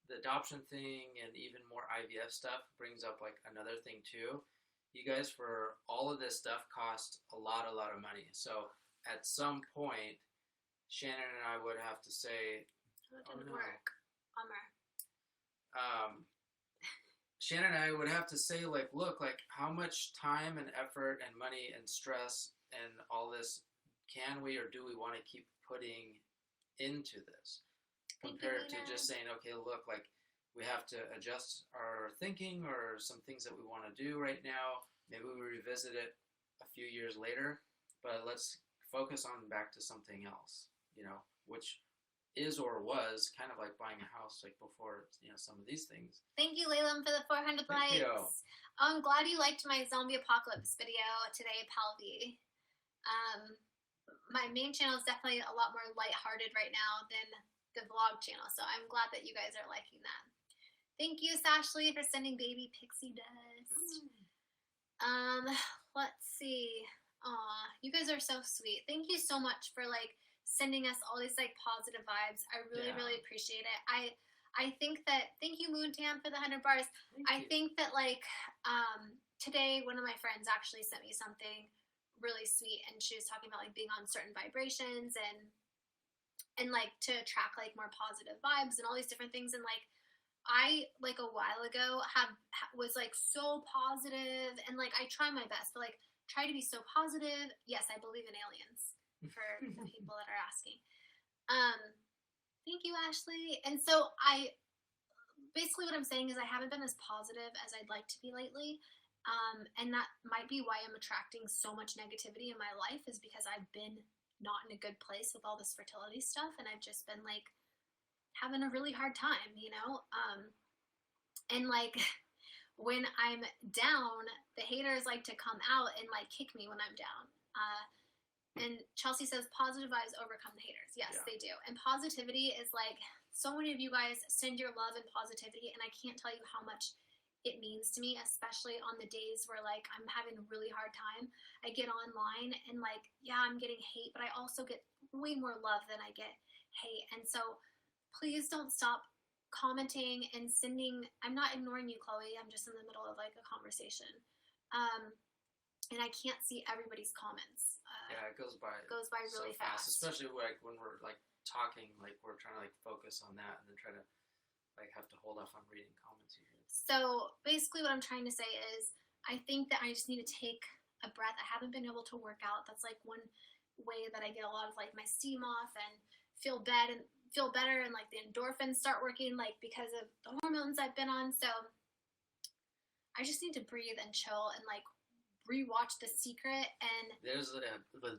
the adoption thing and even more IVF stuff brings up like another thing too. You guys, for all of this stuff, cost a lot of money. So at some point, Shannon and I would have to say, it didn't work. Bummer. Shannon and I would have to say, like, look, like, how much time and effort and money and stress and all this can we or do we want to keep putting into this? Compared to just saying, okay, look, like, we have to adjust our thinking or some things that we want to do right now. Maybe we revisit it a few years later, but let's focus on back to something else, you know, which is or was kind of like buying a house like before, you know, some of these things. Thank you, Laylam, for the 400 likes. You. I'm glad you liked my zombie apocalypse video today, Palvi. My main channel is definitely a lot more lighthearted right now than the vlog channel, so I'm glad that you guys are liking that. Thank you, Sashley, for sending baby pixie dust. Let's see. Aw, you guys are so sweet. Thank you so much for like sending us all these like positive vibes. I really appreciate it. I think that, thank you, Moontam, for the 100 bars. I think that like today one of my friends actually sent me something really sweet, and she was talking about like being on certain vibrations and like to attract like more positive vibes and all these different things. And like I like a while ago was like so positive, and like I try my best, but like try to be so positive. Yes, I believe in aliens for the people that are asking. Thank you, Ashley. And so basically what I'm saying is I haven't been as positive as I'd like to be lately. And that might be why I'm attracting so much negativity in my life, is because I've been not in a good place with all this fertility stuff, and I've just been like having a really hard time, you know? And like when I'm down, the haters like to come out and like kick me when I'm down. And Chelsea says positive vibes overcome the haters. Yes, they do. And positivity is like, so many of you guys send your love and positivity, and I can't tell you how much it means to me, especially on the days where like I'm having a really hard time. I get online and like, yeah, I'm getting hate, but I also get way more love than I get hate. And so please don't stop commenting and sending. I'm not ignoring you, Chloe. I'm just in the middle of like a conversation. And I can't see everybody's comments. Yeah, it goes by really so fast. fast. Especially like when we're like talking, like we're trying to like focus on that and then try to like have to hold off on reading comments usually. So basically what I'm trying to say is I think that I just need to take a breath. I haven't been able to work out. That's like one way that I get a lot of like my steam off and feel better and like the endorphins start working, like because of the hormones I've been on. So I just need to breathe and chill and like rewatch The Secret. And there's a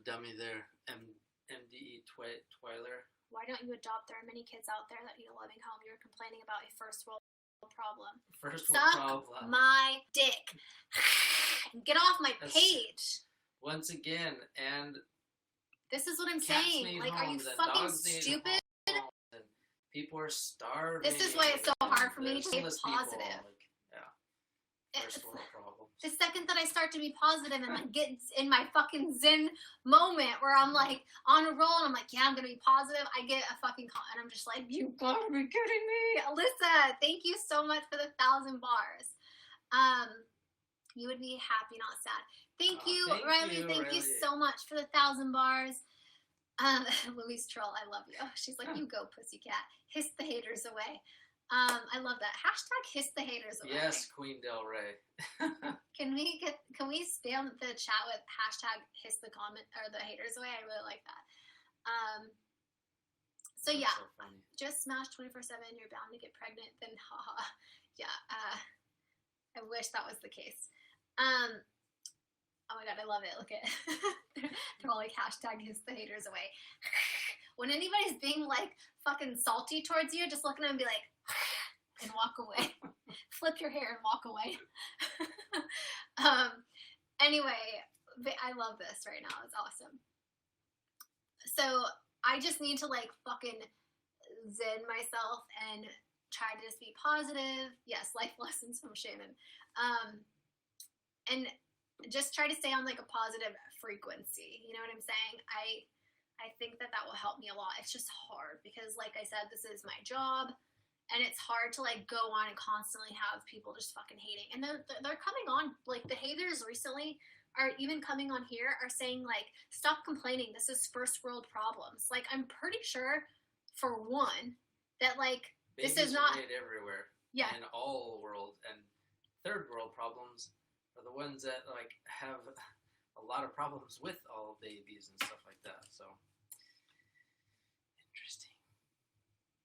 dummy there, MDE Twiler. Why don't you adopt? There are many kids out there that need a loving home. You're complaining about a first world problem. First world Suck problem. my dick. Get off my That's- page. Once again, and This is what I'm cats saying. need Like, are you homes, and fucking dogs need stupid? homes, and people are starving. This is why it's so hard for me to There's stay homeless people, positive. like, yeah, first It's- world problems. The second that I start to be positive and like get in my fucking zen moment where I'm like on a roll and I'm like, yeah, I'm gonna be positive, I get a fucking call and I'm just like, you gotta be kidding me. Alyssa, thank you so much for the 1,000 bars. You would be happy, not sad. Thank you, thank Riley. you, Thank you Riley. so much for the 1,000 bars. Louise Troll, I love you. She's like, you go, pussycat. Hiss the haters away. I love that. Hashtag hiss the haters away. Yes, Queen Del Rey. Can we spam the chat with hashtag hiss the comment or the haters away? I really like that. So That's yeah, so funny. just smash 24/7. You're bound to get pregnant. Then haha. Yeah. I wish that was the case. Oh my god, I love it. Look at they're all like hashtag hiss the haters away. When anybody's being like fucking salty towards you, just look at them and be like and walk away. Flip your hair and walk away. Anyway, I love this right now. It's awesome. So I just need to like fucking zen myself and try to just be positive. Yes, life lessons from Channon. And just try to stay on like a positive frequency. You know what I'm saying? I think that will help me a lot. It's just hard because, like I said, this is my job, and it's hard to like go on and constantly have people just fucking hating. And they're coming on, like the haters recently are even coming on here are saying like, stop complaining. This is first world problems. Like I'm pretty sure, for one, that like Babies this is are not made everywhere. yeah. In all world, and third world problems are the ones that like have a lot of problems with all babies and stuff like that. So interesting.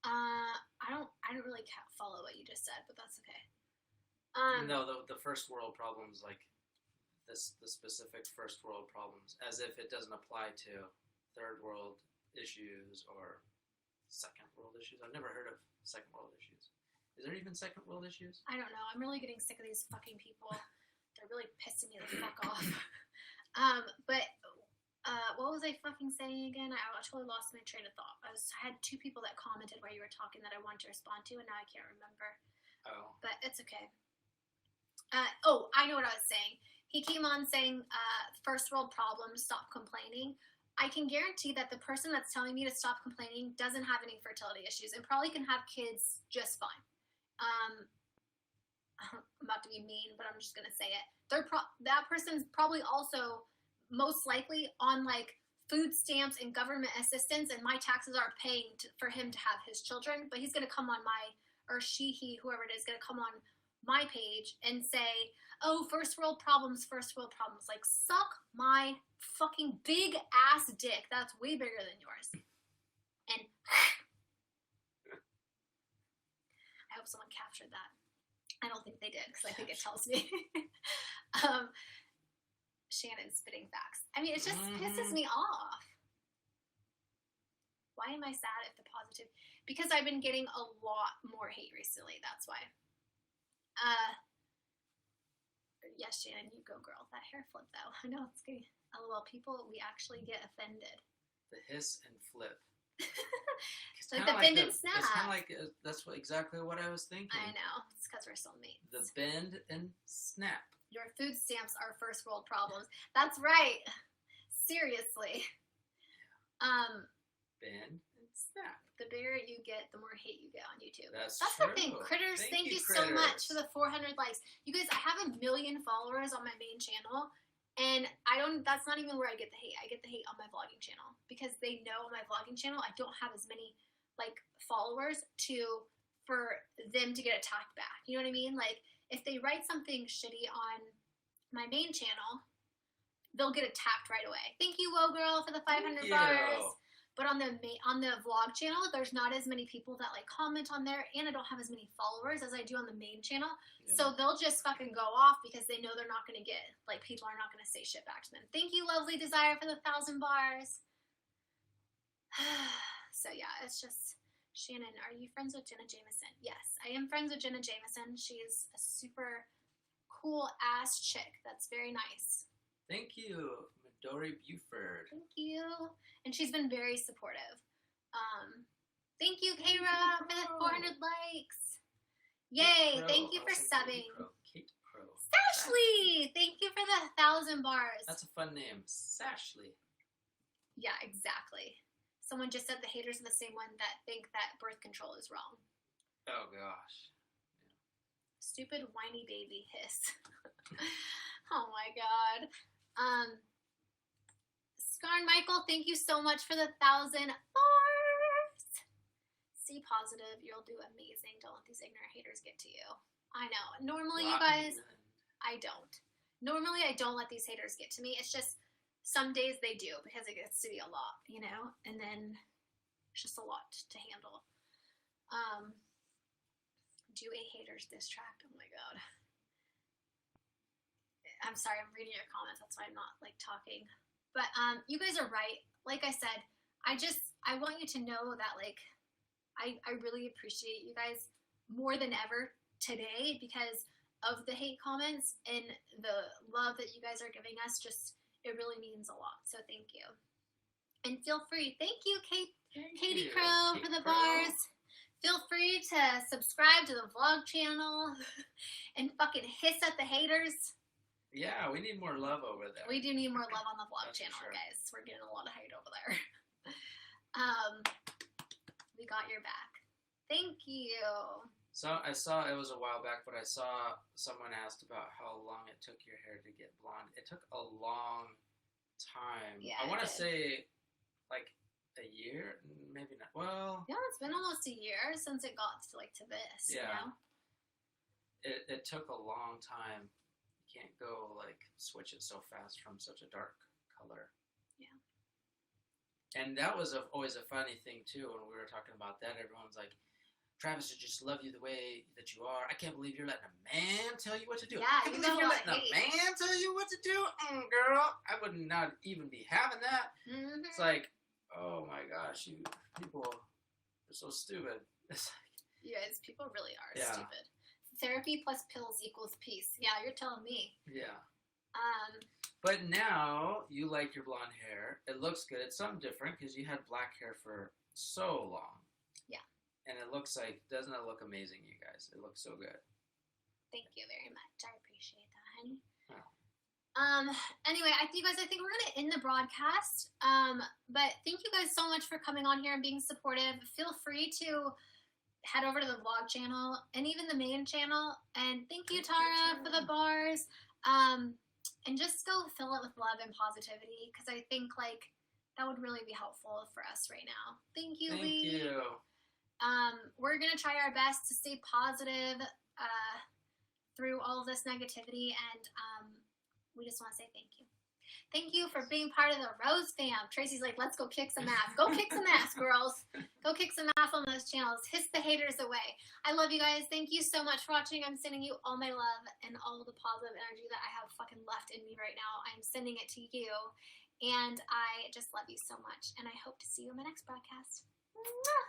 I don't really follow what you just said, but that's okay. No, the first world problems, like the specific first world problems, as if it doesn't apply to third world issues or second world issues. I've never heard of second world issues. Is there even second world issues? I don't know. I'm really getting sick of these fucking people. They're really pissing me the fuck off. But what was I fucking saying again? I totally lost my train of thought. I had two people that commented while you were talking that I wanted to respond to, and now I can't remember. Oh. But it's okay. Oh, I know what I was saying. He came on saying, first world problems, stop complaining. I can guarantee that the person that's telling me to stop complaining doesn't have any fertility issues and probably can have kids just fine. I'm about to be mean, but I'm just gonna say it. That person's probably also most likely on like food stamps and government assistance, and my taxes are paying for him to have his children. But he's gonna come on he, whoever it is, gonna come on my page and say, "Oh, first world problems, first world problems." Like, suck my fucking big ass dick. That's way bigger than yours. And I hope someone captured that. I don't think they did because I think it tells me. Channon spitting facts. I mean, it just pisses me off. Why am I sad if the positive? Because I've been getting a lot more hate recently. That's why. Yes, Channon, you go, girl. That hair flip, though. I know it's good. LOL, people, we actually get offended. The hiss and flip. It's Like kinda the bend the- and snap. It's kind of like that's exactly what I was thinking. I know. It's because we're soulmates. The bend and snap. Your food stamps are first world problems. That's right. Seriously. Bend and snap. The bigger you get, the more hate you get on YouTube. That's the thing. true. Critters, thank you so much for the 400 likes. You guys, I have 1 million followers on my main channel, and that's not even where I get the hate. I get the hate on my vlogging channel because they know on my vlogging channel I don't have as many like followers for them to get attacked back. You know what I mean? Like if they write something shitty on my main channel, they'll get attacked right away. Thank you, Woe Girl, for the 500 bars. But on the vlog channel, there's not as many people that like comment on there, and I don't have as many followers as I do on the main channel. Yeah. So they'll just fucking go off because they know they're not going to get, like, people are not going to say shit back to them. Thank you, Lovely Desire, for the 1,000 bars. So yeah, it's just Shannon, are you friends with Jenna Jameson? Yes, I am friends with Jenna Jameson. She's a super cool ass chick. That's very nice. Thank you, Midori Buford. Thank you. And she's been very supportive. Thank you, Kara, for the 400 likes. Yay! Thank you for subbing. Kate Crow. Sashley! Thank you for the 1,000 bars. That's a fun name. Sashley. Yeah, exactly. Someone just said the haters are the same one that think that birth control is wrong. Oh, gosh. Stupid whiny baby hiss. Oh, my God. Scarn Michael, thank you so much for the 1,000 bars. See positive. You'll do amazing. Don't let these ignorant haters get to you. I know. Normally, you guys, I don't. Normally, I don't let these haters get to me. It's just some days they do because it gets to be a lot, you know? And then it's just a lot to handle. Do a haters diss track. Oh my God. I'm sorry, I'm reading your comments. That's why I'm not like talking. But you guys are right. Like I said, I want you to know that like I really appreciate you guys more than ever today because of the hate comments and the love that you guys are giving us. Just it really means a lot. So thank you. And feel free. Thank you, Katie Crow, for the bars. Feel free to subscribe to the vlog channel and fucking hiss at the haters. Yeah, we need more love over there. We do need more love on the vlog That's channel, for sure. guys. We're getting a lot of hate over there. We got your back. Thank you. So I saw, it was a while back, but I saw someone asked about how long it took your hair to get blonde. It took a long time. Yeah, I want to it did. say like a year, maybe not. Well, Yeah, it's been almost a year since it got to this. Yeah. You know? it took a long time. You can't go like switch it so fast from such a dark color. Yeah. And that was always a funny thing too. When we were talking about that, everyone's like, Travis, I just love you the way that you are. I can't believe you're letting a man tell you what to do. Yeah, I can't you believe got a you're lot of letting a hate. man tell you what to do. Girl, I would not even be having that. Mm-hmm. It's like, oh my gosh, you people are so stupid. It's like, You guys, people really are Yeah. stupid. Therapy plus pills equals peace. Yeah, you're telling me. yeah. Um, But now you like your blonde hair. It looks good. It's something different because you had black hair for so long. Yeah. And it looks like, doesn't it look amazing, you guys? It looks so good. thank you very much. I appreciate that, honey. Oh. Anyway, I think we're gonna end the broadcast. But thank you guys so much for coming on here and being supportive. Feel free to head over to the vlog channel and even the main channel. And thank you, Tara, for the bars. And just go fill it with love and positivity because I think like that would really be helpful for us right now. Thank you, Thank Lee. you. We're gonna try our best to stay positive through all of this negativity, and we just want to say thank you. Thank you for being part of the Rose fam. Tracy's like, let's go kick some ass. Go kick some ass, girls. Go kick some ass on those channels. Hiss the haters away. I love you guys. Thank you so much for watching. I'm sending you all my love and all the positive energy that I have fucking left in me right now. I'm sending it to you. And I just love you so much. And I hope to see you in my next broadcast. Mwah!